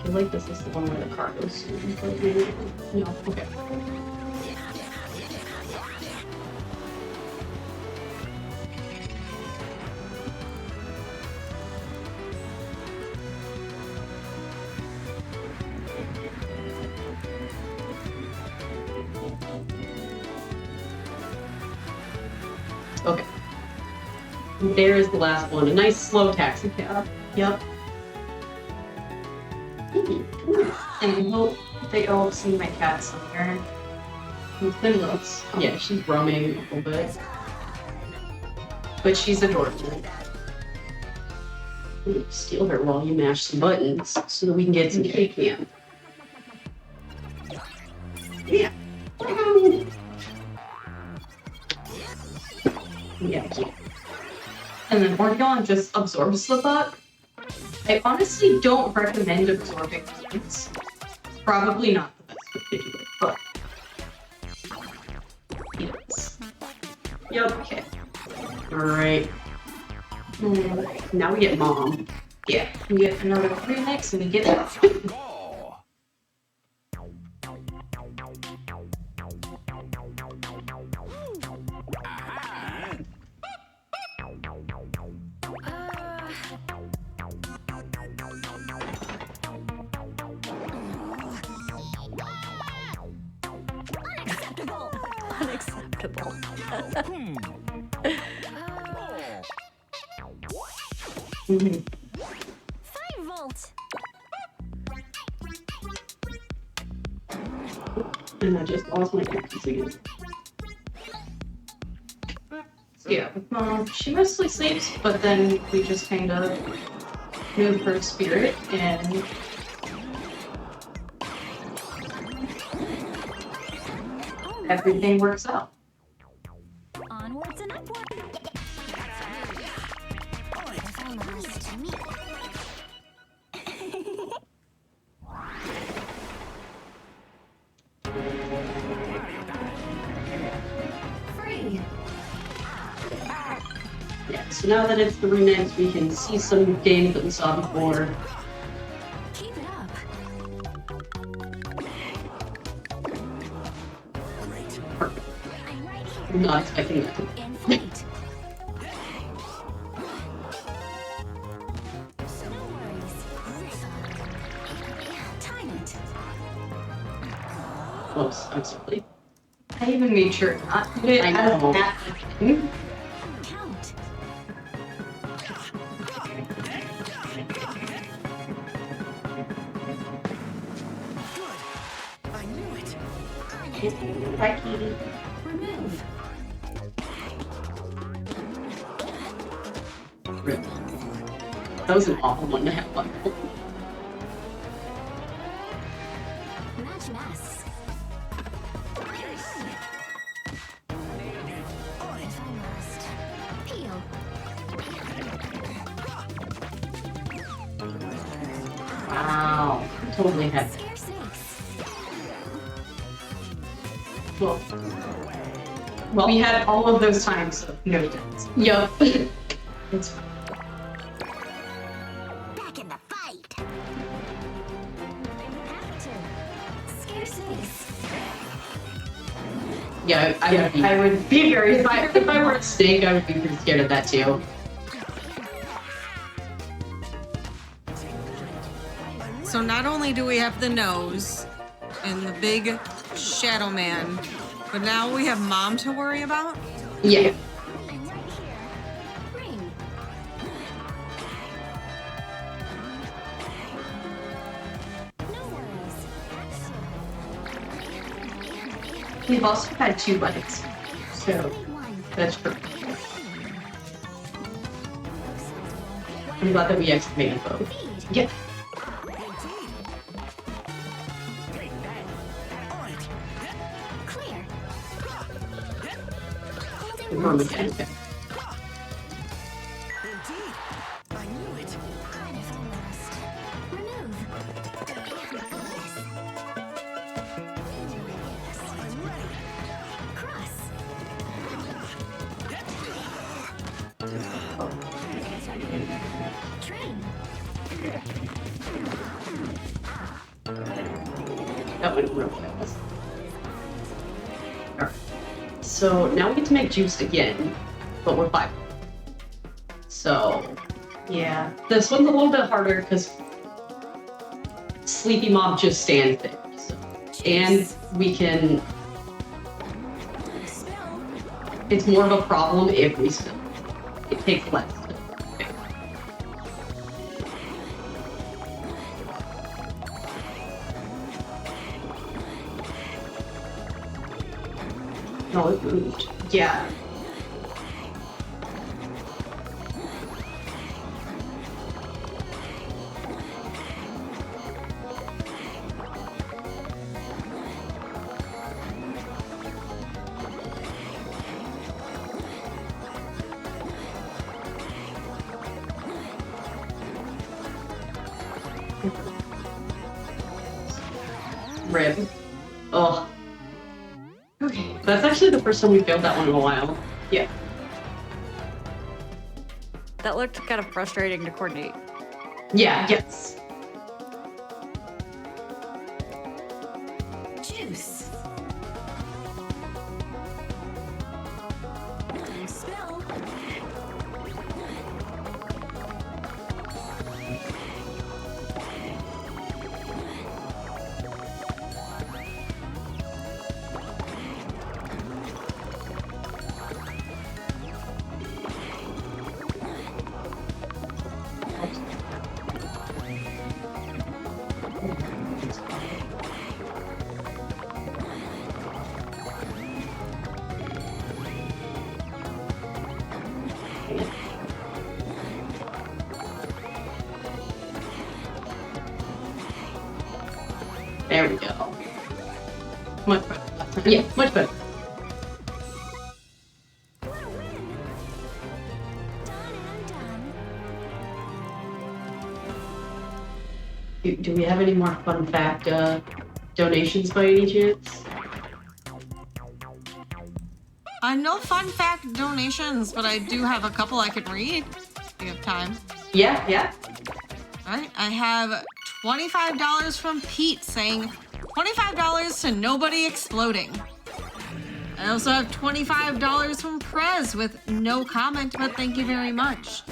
feel like this is the one where the car goes soon. But maybe no. Okay. Okay. There is the last one. A nice slow taxi cab. Yep. And I hope they all see my cat somewhere. Quinn looks. Yeah, she's roaming a little bit. But she's adorable. Steal her while you mash some buttons so that we can get some cake in. Yeah. Yeah, I can't. And then Orgeon just absorbs the buck. I honestly don't recommend absorbing points. Probably not the best way to do it, but yes. Yep. Okay. Alright. Now we get Mom. Yeah, we get another remix and we get that. Ball. Aha. Unacceptable. Hmm. Mhm. 5 volt. And I just lost my cactus again. Yeah, she mostly sleeps, but then we just kind of move her spirit and everything works out. Onwards and upwards. Almost to me. Free. Yeah, so now that it's the remix, we can see some games that we saw before. Keep it up. Perfect. I'm right I'm here. not expecting that to In flight. No worries. Time it. Oops, I'm sorry. I even made sure not to put it I as know. that thing. Count. I knew it. Bye, Katie. Remove. Rip. That was an awful one to have fun. Match masks. If I must. Peel. Wow. Totally had Scare 6. Well, We had all of those times of no deaths. yup. It's fine. Back in the fight. Active. Scare 6. Yeah, I would be very if I were a snake, I would be pretty scared of that too. So not only do we have the nose and the big shadow man, but now we have Mom to worry about? Yeah. I'm right here. Ring. No worries. We've also had 2 buttons, so Need one. That's true. I'm glad that we activated both. Feed. Yeah. Clear. Holding Mom once. again. Okay. Indeed. I knew it. Good if I must. Remove. Yes. I'm ready. Cross. Train. That went real fast. Alright. So now we get to make juice again, but we're 5. So, yeah. This one's a little bit harder because Sleepy Mob just stands there. So. And we can... It's more of a problem if we spill. It takes less. No, it moved. Yeah. Rib. Oh. Okay. That's actually the first time we failed that one in a while. Yeah. That looked kind of frustrating to coordinate. Yeah, yes. Juice. Don't spill. There we go. Much better. Yeah, much better. What a win. Done and done. Do we have any more fun fact donations by any chance? No fun fact donations, but I do have a couple I could read if you have time. Yeah, yeah. All right, I have $25 from Pete saying $25 to nobody exploding. I also have $25 from Krez with no comment, but thank you very much.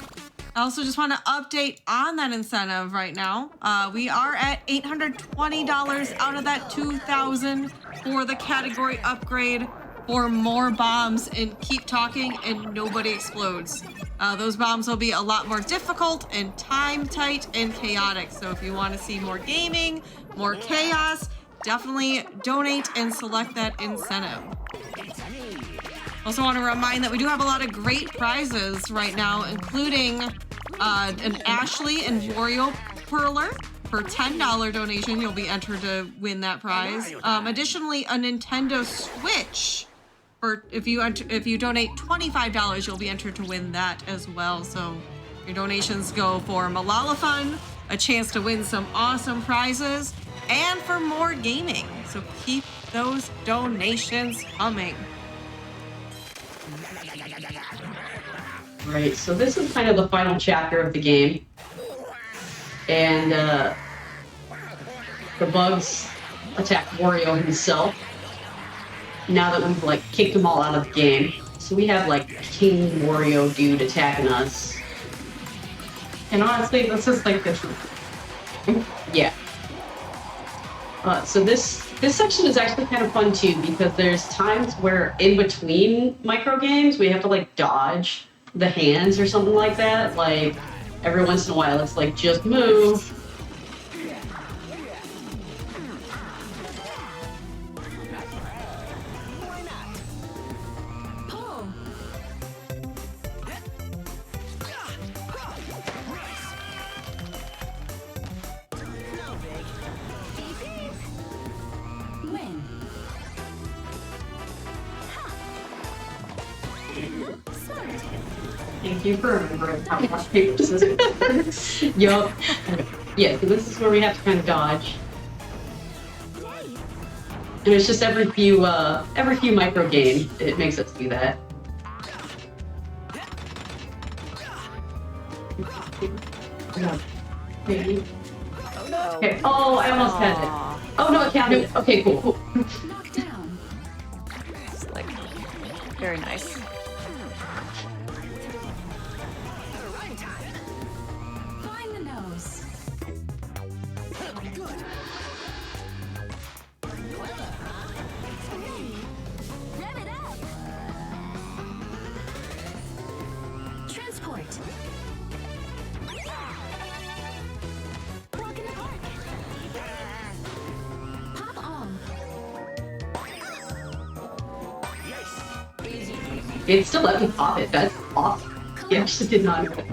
I also just want to update on that incentive right now. We are at $820 out of that $2,000 for the category upgrade for more bombs and keep talking and nobody explodes. Those bombs will be a lot more difficult and time tight and chaotic. So if you want to see more gaming, more chaos, definitely donate and select that incentive. Also want to remind that we do have a lot of great prizes right now, including an Ashley and Wario Perler. For $10 donation, you'll be entered to win that prize. Additionally, a Nintendo Switch. For if you donate $25, you'll be entered to win that as well. So your donations go for Malala Fun, a chance to win some awesome prizes, and for more gaming. So keep those donations coming. Right, so this is kind of the final chapter of the game. And the bugs attack Wario himself. Now that we've like kicked them all out of the game. So we have like King Wario dude attacking us. And honestly, this is like the truth. Yeah. So this section is actually kind of fun too, because there's times where in between micro games we have to like dodge the hands or something like that. Like every once in a while it's like just move. Pull. Win. Smart. Thank you for remembering how much paper scissors. Yup. Yeah, so this is where we have to kind of dodge. And it's just every few micro games it makes us do that. Okay. Oh, I almost had it. Oh no, it counted. Okay, cool. Knock down. Slick. Very nice. Find the nose. Rev it up. Transport. Walk in the park. Pop on. It still let me pop it. That's awesome. Yeah, she did not know it.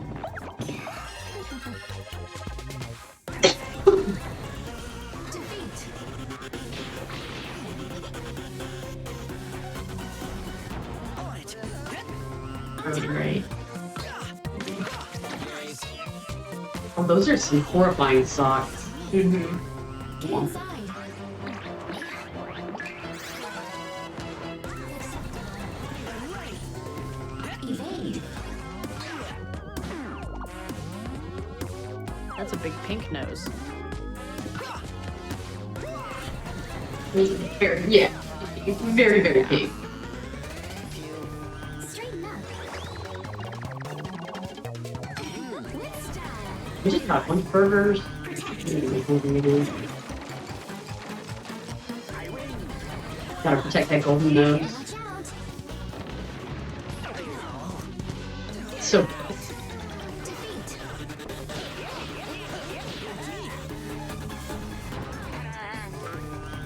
Defeat. Great. Oh, those are some horrifying socks. Mm-hmm. Get inside. Evade. That's a big pink nose. Very, yeah. Very, very big. Straighten up. With style. We just got a bunch of burgers. Gotta protect that golden nose. Watch out. So, Defeat.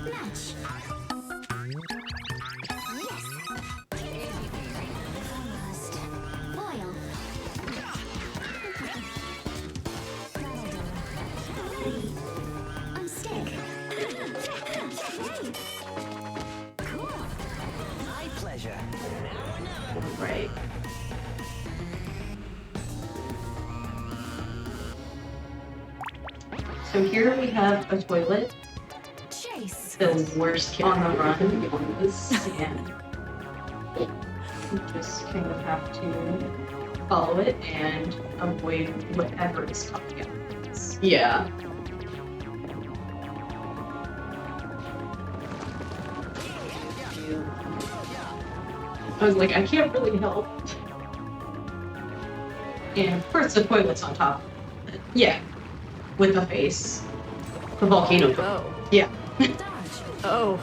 Match. Yes. Almost. Foil. That'll do. Ready. Unstick. Cool. My pleasure. right. So here we have a toilet. Chase. The worst kid on the run on the sand. You just kind of have to follow it and avoid whatever is coming out. Yeah. I was like, I can't really help. And of course the toilet's on top. Yeah. With the face. The volcano. Oh. Yeah. Dodge. Oh.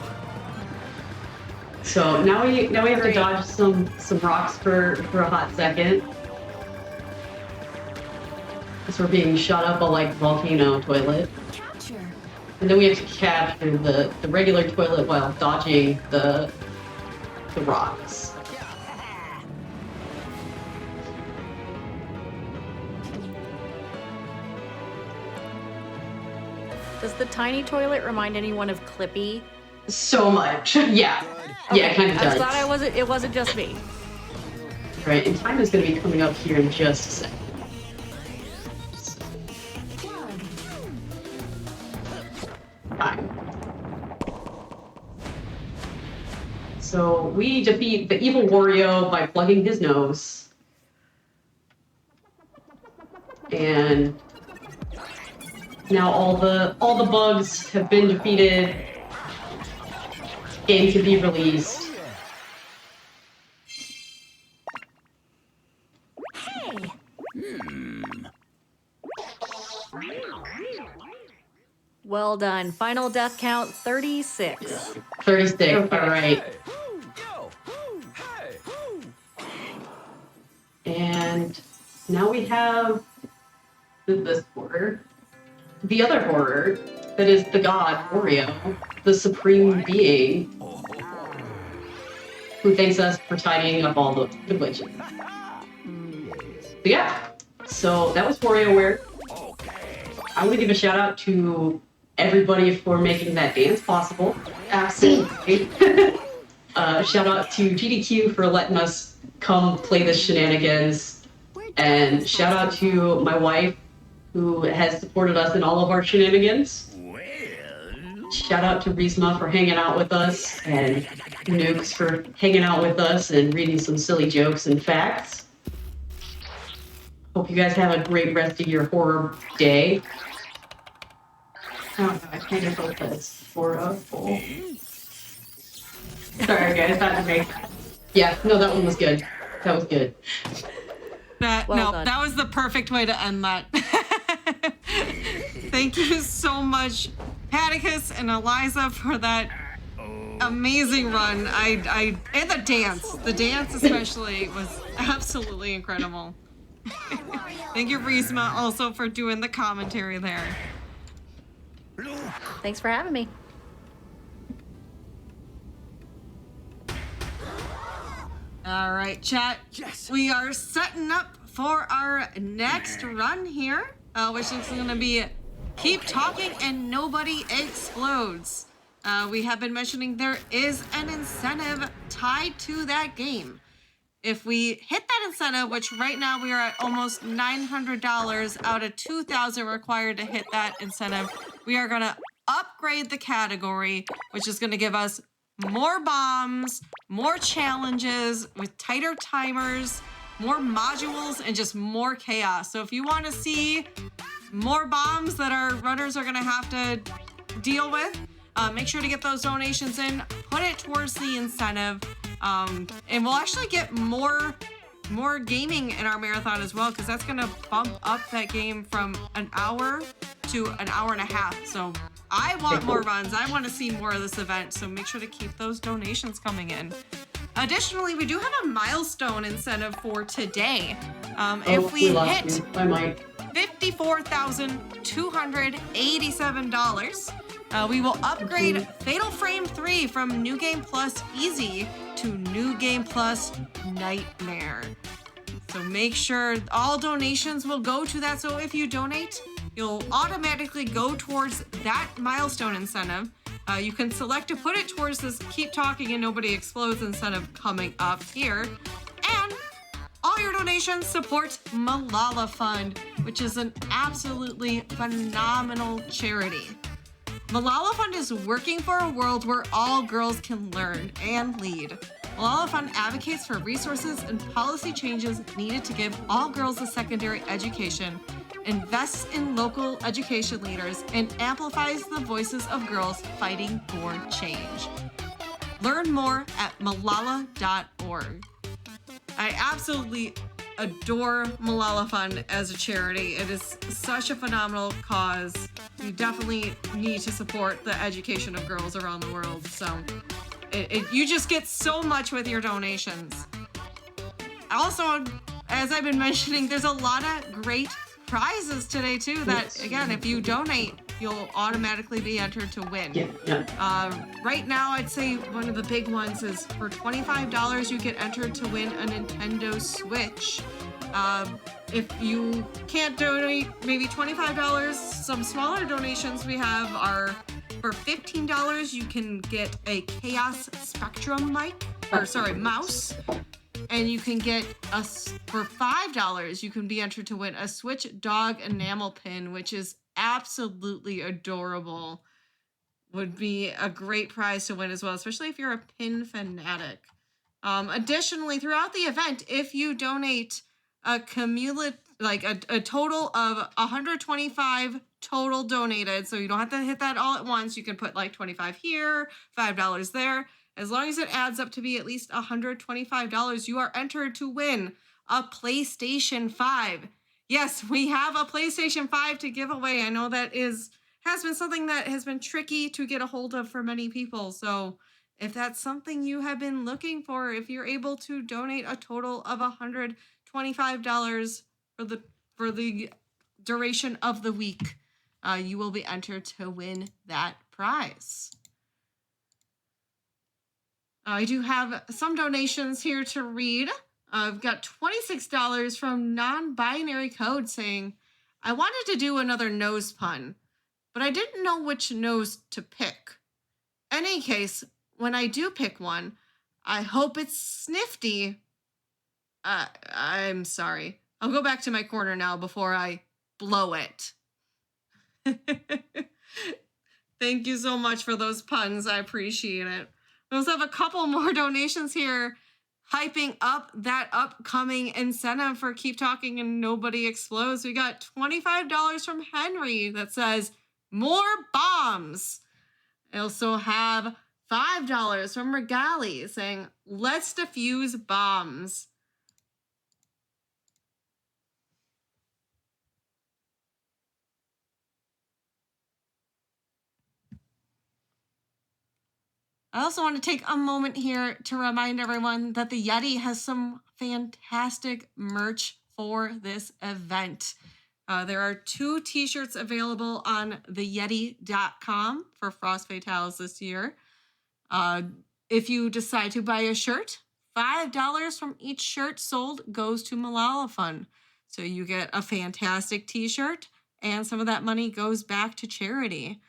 So now we have to Great. dodge some rocks for a hot second. Because we're being shot up a like volcano toilet. Capture. And then we have to capture the regular toilet while dodging the rocks. Does the tiny toilet remind anyone of Clippy? So much. Yeah. Yeah, it kind of I does. thought it wasn't just me. Right, and time is going to be coming up here in just a second. Plug. Time. So we defeat the evil Wario by plugging his nose. And now all the bugs have been defeated. Game can be released. Hey. Well done. Final death count 36. 36, all right. And now we have this horror. The other horror, that is the god, Wario, the supreme being, who thanks us for tidying up all the glitches. So yeah, so that was WarioWare. I want to give a shout out to everybody for making that dance possible. Absolutely. Shout out to GDQ for letting us come play the shenanigans. And shout out to my wife, who has supported us in all of our shenanigans. Shout out to Rhysma for hanging out with us, and Nukes for hanging out with us and reading some silly jokes and facts. Hope you guys have a great rest of your horror day. I don't know, I kind of hope that it's for a full. Sorry guys, that was me. Yeah, no, that one was good. That was good. Well done. That was the perfect way to end that. Thank you so much, Patticus and Aalaizah, for that amazing run. And the dance especially was absolutely incredible. Thank you, Rhysma, also for doing the commentary there. Thanks for having me. All right, chat. Yes. We are setting up for our next run here, which is going to be Keep Talking and Nobody Explodes. We have been mentioning there is an incentive tied to that game. If we hit that incentive, which right now we are at almost $900 out of $2,000 required to hit that incentive, we are going to upgrade the category, which is going to give us more bombs, more challenges with tighter timers, more modules, and just more chaos. So if you want to see more bombs that our runners are going to have to deal with, make sure to get those donations in, put it towards the incentive, and we'll actually get more gaming in our marathon as well, because that's going to bump up that game from an hour to an hour and a half. So I want more runs. I want to see more of this event, so make sure to keep those donations coming in. Additionally, we do have a milestone incentive for today. If we hit $54,287, we will upgrade Fatal Frame 3 from New Game Plus Easy to New Game Plus Nightmare. So make sure all donations will go to that. So if you donate, you'll automatically go towards that milestone incentive. You can select to put it towards this Keep Talking and Nobody Explodes incentive coming up here. And all your donations support Malala Fund, which is an absolutely phenomenal charity. Malala Fund is working for a world where all girls can learn and lead. Malala Fund advocates for resources and policy changes needed to give all girls a secondary education, invests in local education leaders, and amplifies the voices of girls fighting for change. Learn more at malala.org. I absolutely adore Malala Fund as a charity. It is such a phenomenal cause. You definitely need to support the education of girls around the world. So you just get so much with your donations. Also, as I've been mentioning, there's a lot of great prizes today too that, again, if you donate, you'll automatically be entered to win. Right now, I'd say one of the big ones is for $25, you get entered to win a Nintendo Switch. If you can't donate maybe $25, some smaller donations we have are for $15, you can get a Chaos Spectrum mouse. And you can get for $5, you can be entered to win a Switch dog enamel pin, which is absolutely adorable. Would be a great prize to win as well, especially if you're a pin fanatic. Additionally, throughout the event, if you donate a cumulative, a total of 125 total donated, so you don't have to hit that all at once. You can put like 25 here, $5 there. As long as it adds up to be at least $125, you are entered to win a PlayStation 5. Yes, we have a PlayStation 5 to give away. I know that has been something that has been tricky to get a hold of for many people. So if that's something you have been looking for, if you're able to donate a total of $125 for the duration of the week, you will be entered to win that prize. I do have some donations here to read. I've got $26 from Non-Binary Code saying, I wanted to do another nose pun, but I didn't know which nose to pick. Any case, when I do pick one, I hope it's snifty. I'm sorry. I'll go back to my corner now before I blow it. Thank you so much for those puns. I appreciate it. We also have a couple more donations here hyping up that upcoming incentive for Keep Talking and Nobody Explodes. We got $25 from Henry that says, more bombs. I also have $5 from Regali saying, let's defuse bombs. I also want to take a moment here to remind everyone that the Yeti has some fantastic merch for this event. There are 2 t-shirts available on theyeti.com for Frost Fatales this year. If you decide to buy a shirt, $5 from each shirt sold goes to Malala Fund. So you get a fantastic t-shirt and some of that money goes back to charity.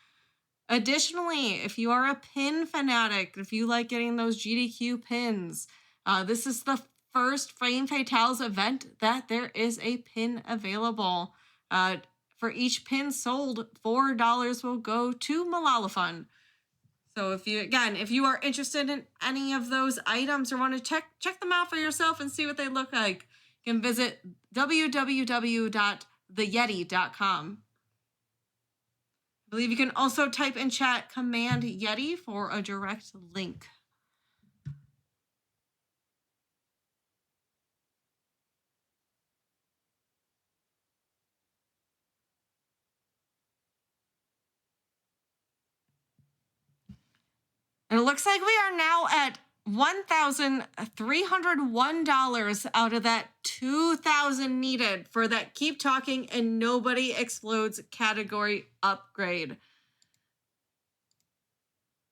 Additionally, if you are a pin fanatic, if you like getting those GDQ pins, this is the first Frame Fatales event that there is a pin available. For each pin sold, $4 will go to Malala Fund. So if you are interested in any of those items or want to check them out for yourself and see what they look like, you can visit www.theyeti.com. I believe you can also type in chat Command Yeti for a direct link. And it looks like we are now at $1,301 out of that $2,000 needed for that Keep Talking and Nobody Explodes category upgrade.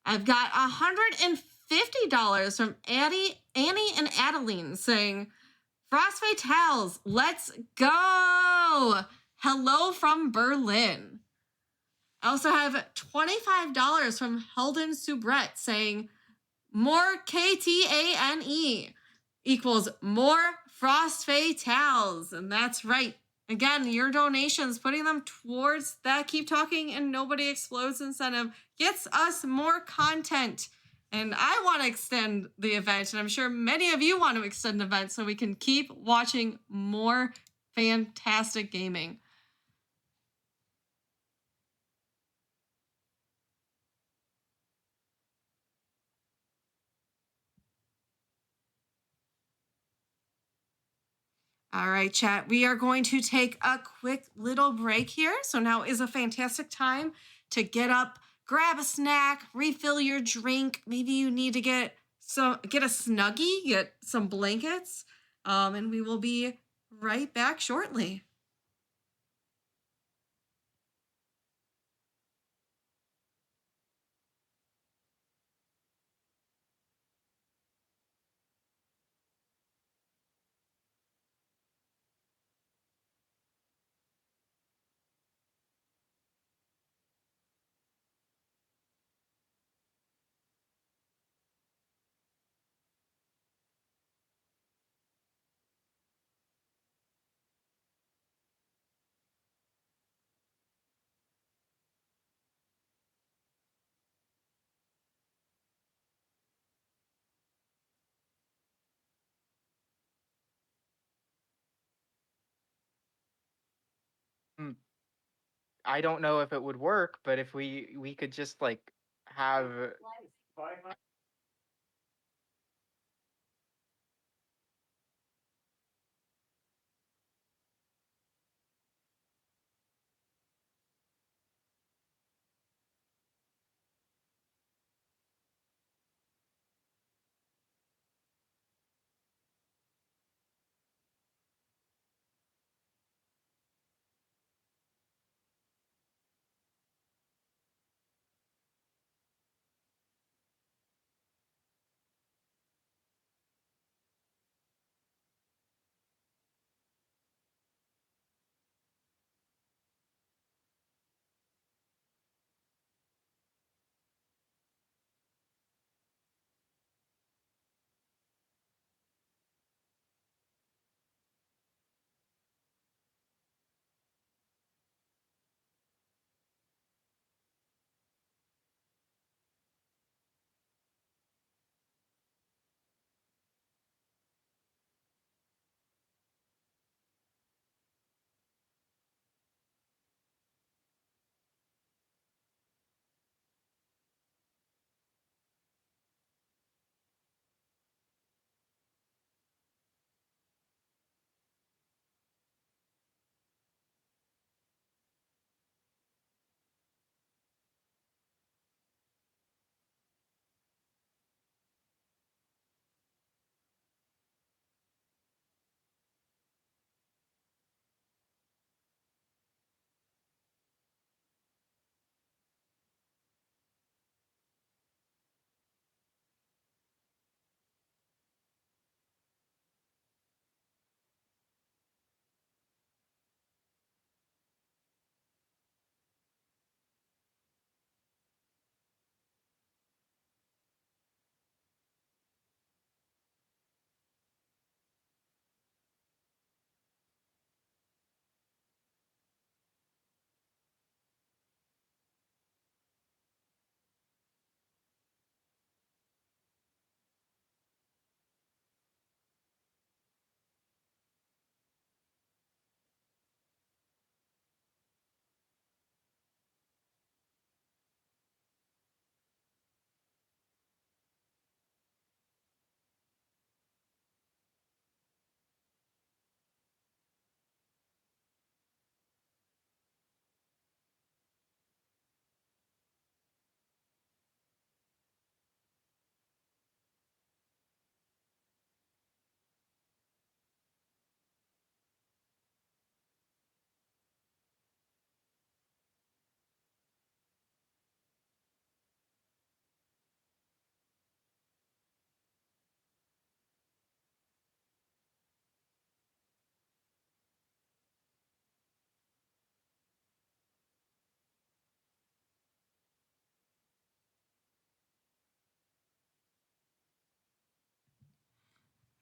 I've got $150 from Annie and Adeline saying, Frost Fatales, let's go! Hello from Berlin. I also have $25 from Helden Subret saying, more KTANE equals more Frost Fatales. And that's right. Again, your donations, putting them towards that Keep Talking and Nobody Explodes incentive gets us more content. And I want to extend the event, and I'm sure many of you want to extend the event so we can keep watching more fantastic gaming. All right, chat, we are going to take a quick little break here. So now is a fantastic time to get up, grab a snack, refill your drink. Maybe you need to get a Snuggie, get some blankets, and we will be right back shortly. I don't know if it would work, but if we could just like have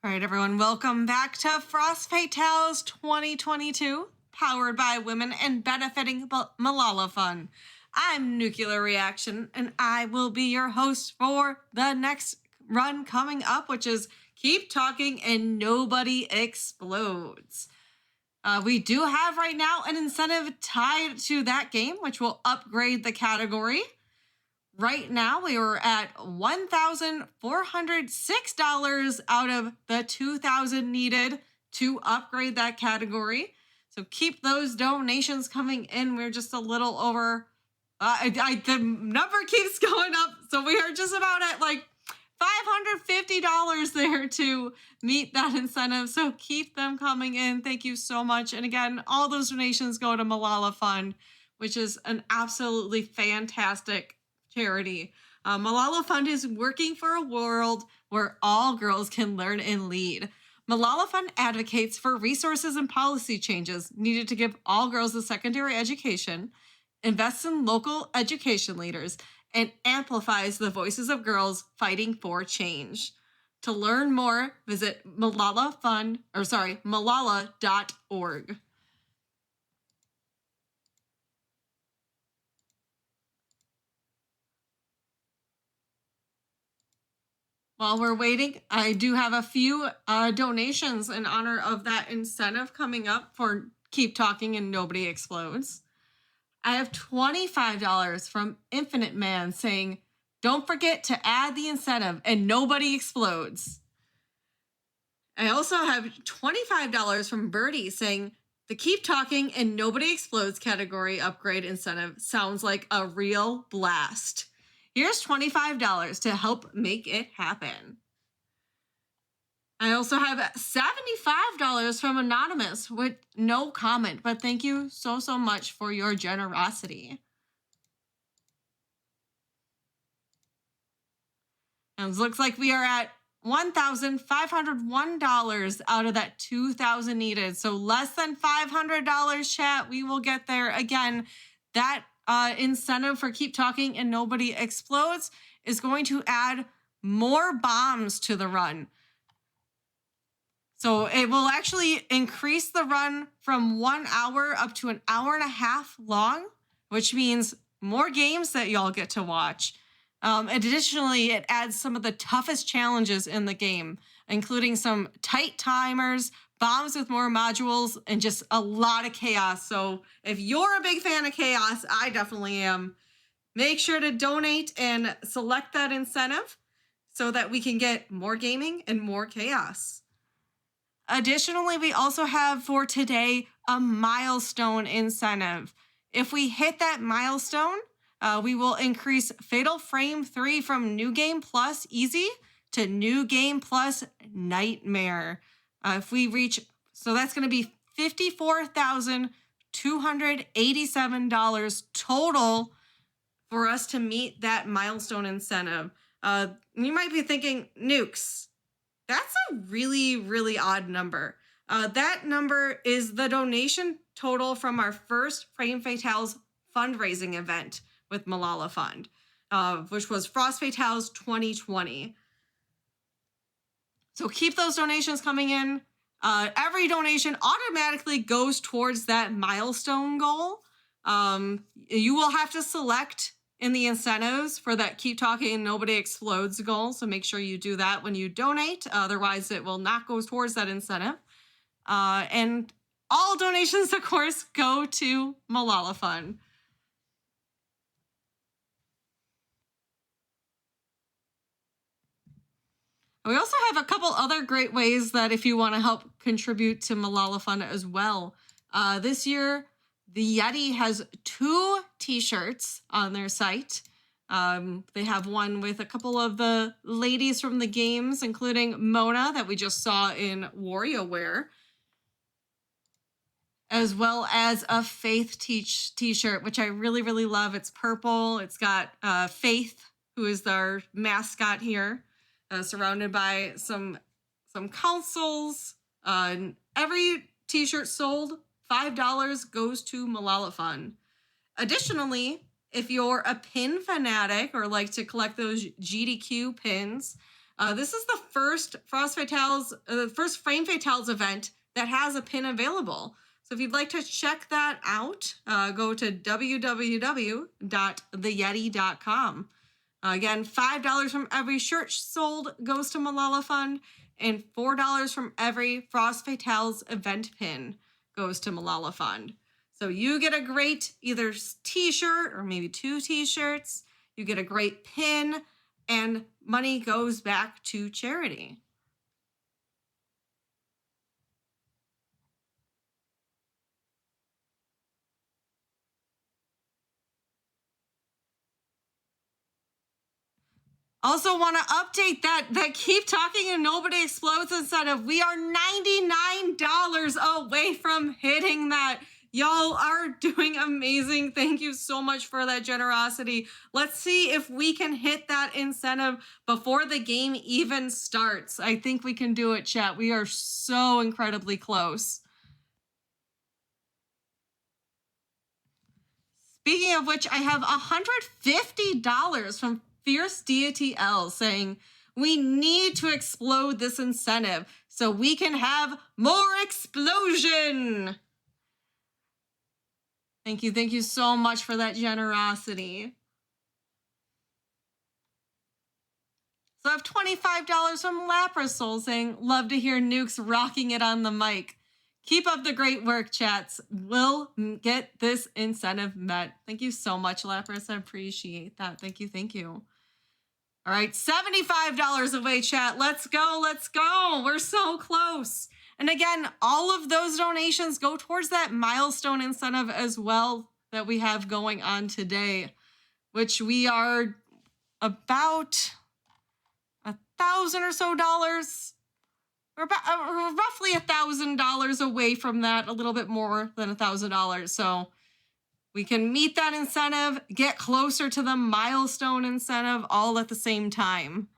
All right, everyone, welcome back to Frostfate Tales 2022, powered by women and benefiting Malala Fund. I'm Nuclear Reaction, and I will be your host for the next run coming up, which is Keep Talking and Nobody Explodes. We do have right now an incentive tied to that game, which will upgrade the category. Right now, we are at $1,406 out of the $2,000 needed to upgrade that category. So keep those donations coming in. We're just a little over. The number keeps going up, so we are just about at like $550 there to meet that incentive. So keep them coming in. Thank you so much. And again, all those donations go to Malala Fund, which is an absolutely fantastic charity. Malala Fund is working for a world where all girls can learn and lead. Malala Fund advocates for resources and policy changes needed to give all girls a secondary education, invests in local education leaders, and amplifies the voices of girls fighting for change. To learn more, visit malala.org. While we're waiting, I do have a few donations in honor of that incentive coming up for Keep Talking and Nobody Explodes. I have $25 from Infinite Man saying, don't forget to add the incentive and nobody explodes. I also have $25 from Birdie saying, the Keep Talking and Nobody Explodes category upgrade incentive sounds like a real blast. Here's $25 to help make it happen. I also have $75 from Anonymous with no comment, but thank you so much for your generosity. And it looks like we are at $1,501 out of that $2,000 needed. So less than $500, chat. We will get there. Again, that incentive for Keep Talking and Nobody Explodes is going to add more bombs to the run. So it will actually increase the run from 1 hour up to an hour and a half long, which means more games that y'all get to watch. Additionally, it adds some of the toughest challenges in the game, including some tight timers, bombs with more modules, and just a lot of chaos. So if you're a big fan of chaos, I definitely am. Make sure to donate and select that incentive so that we can get more gaming and more chaos. Additionally, we also have for today a milestone incentive. If we hit that milestone, we will increase Fatal Frame 3 from New Game Plus Easy to New Game Plus Nightmare. If we reach, so that's going to be $54,287 total for us to meet that milestone incentive. You might be thinking, Nukes, that's a really odd number. That number is the donation total from our first Frame Fatales fundraising event with Malala Fund, which was Frostfate Tales 2020. So keep those donations coming in. Every donation automatically goes towards that milestone goal. You will have to select in the incentives for that Keep Talking and Nobody Explodes goal. So make sure you do that when you donate. Otherwise, it will not go towards that incentive. And all donations, of course, go to Malala Fund. We also have a couple other great ways that if you want to help contribute to Malala Fund as well. This year, the Yeti has 2 t-shirts on their site. They have one with a couple of the ladies from the games, including Mona that we just saw in WarioWare, as well as a Faith t-shirt, which I really love. It's purple. It's got Faith, who is our mascot here. Surrounded by some consoles. Every t-shirt sold, $5 goes to Malala Fund. Additionally, if you're a pin fanatic or like to collect those GDQ pins, This is the first first Frame Fatales event that has a pin available. So if you'd like to check that out, go to www.theyeti.com. Again, $5 from every shirt sold goes to Malala Fund, and $4 from every Frost Fatales event pin goes to Malala Fund. So you get a great either t-shirt or maybe 2 t-shirts. You get a great pin, and money goes back to charity. Also want to update that Keep Talking and Nobody Explodes incentive. We are $99 away from hitting that. Y'all are doing amazing. Thank you so much for that generosity. Let's see if we can hit that incentive before the game even starts. I think we can do it, chat. We are so incredibly close. Speaking of which, I have $150 from Fierce Deity L saying, we need to explode this incentive so we can have more explosion. Thank you so much for that generosity. So I have $25 from Laprasol saying, love to hear Nukes rocking it on the mic. Keep up the great work, chats. We'll get this incentive met. Thank you so much, Lapras. I appreciate that. Thank you. All right, $75 away, chat. Let's go. We're so close. And again, all of those donations go towards that milestone incentive as well that we have going on today, which we are about $1,000 or so dollars. We're about roughly $1,000 away from that, a little bit more than $1,000. So we can meet that incentive, get closer to the milestone incentive all at the same time.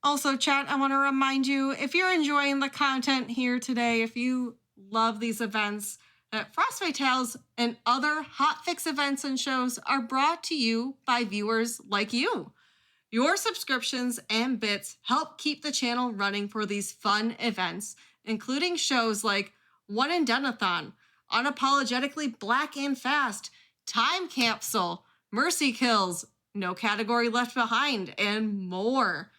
Also, chat, I want to remind you, if you're enjoying the content here today, if you love these events, that Frost Fatales and other hotfix events and shows are brought to you by viewers like you. Your subscriptions and bits help keep the channel running for these fun events, including shows like One and Doneathon, Unapologetically Black and Fast, Time Capsule, Mercy Kills, No Category Left Behind, and more.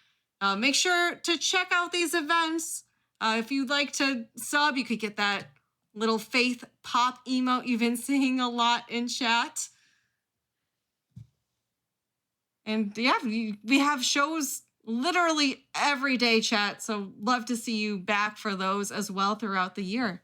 Make sure to check out these events. If you'd like to sub, you could get that little faith pop emote you've been seeing a lot in chat. And yeah, we have shows literally every day, chat. So love to see you back for those as well throughout the year.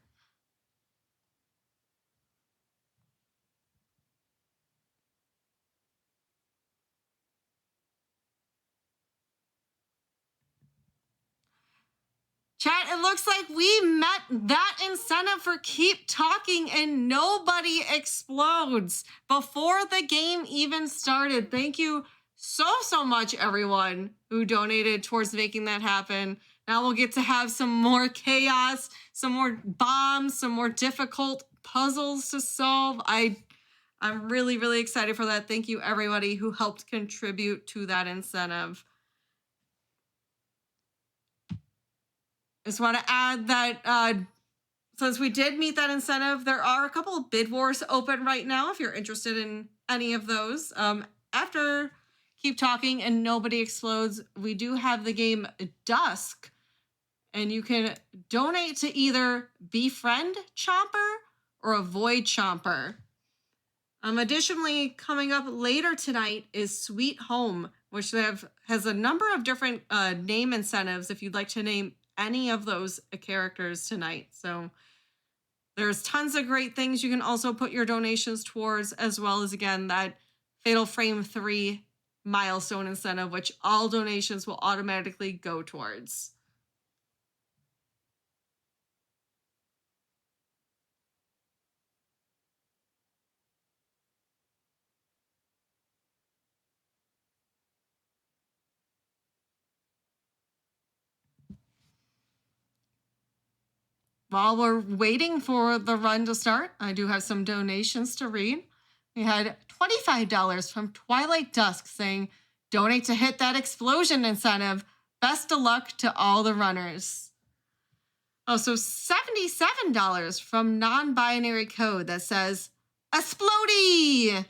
Chat, it looks like we met that incentive for Keep Talking and Nobody Explodes before the game even started. Thank you so much, everyone who donated towards making that happen. Now we'll get to have some more chaos, some more bombs, some more difficult puzzles to solve. I'm really excited for that. Thank you, everybody who helped contribute to that incentive. Just want to add that since we did meet that incentive, there are a couple of bid wars open right now if you're interested in any of those. After Keep Talking and Nobody Explodes, we do have the game Dusk, and you can donate to either Befriend Chomper or Avoid Chomper. Additionally, coming up later tonight is Sweet Home, which has a number of different name incentives if you'd like to name any of those characters tonight. So there's tons of great things you can also put your donations towards, as well as, again, that Fatal Frame 3 milestone incentive, which all donations will automatically go towards. while we're waiting for the run to start, I do have some donations to read. We had $25 from Twilight Dusk saying, donate to hit that explosion incentive. Best of luck to all the runners. Also, $77 from non-binary code that says, Explodey!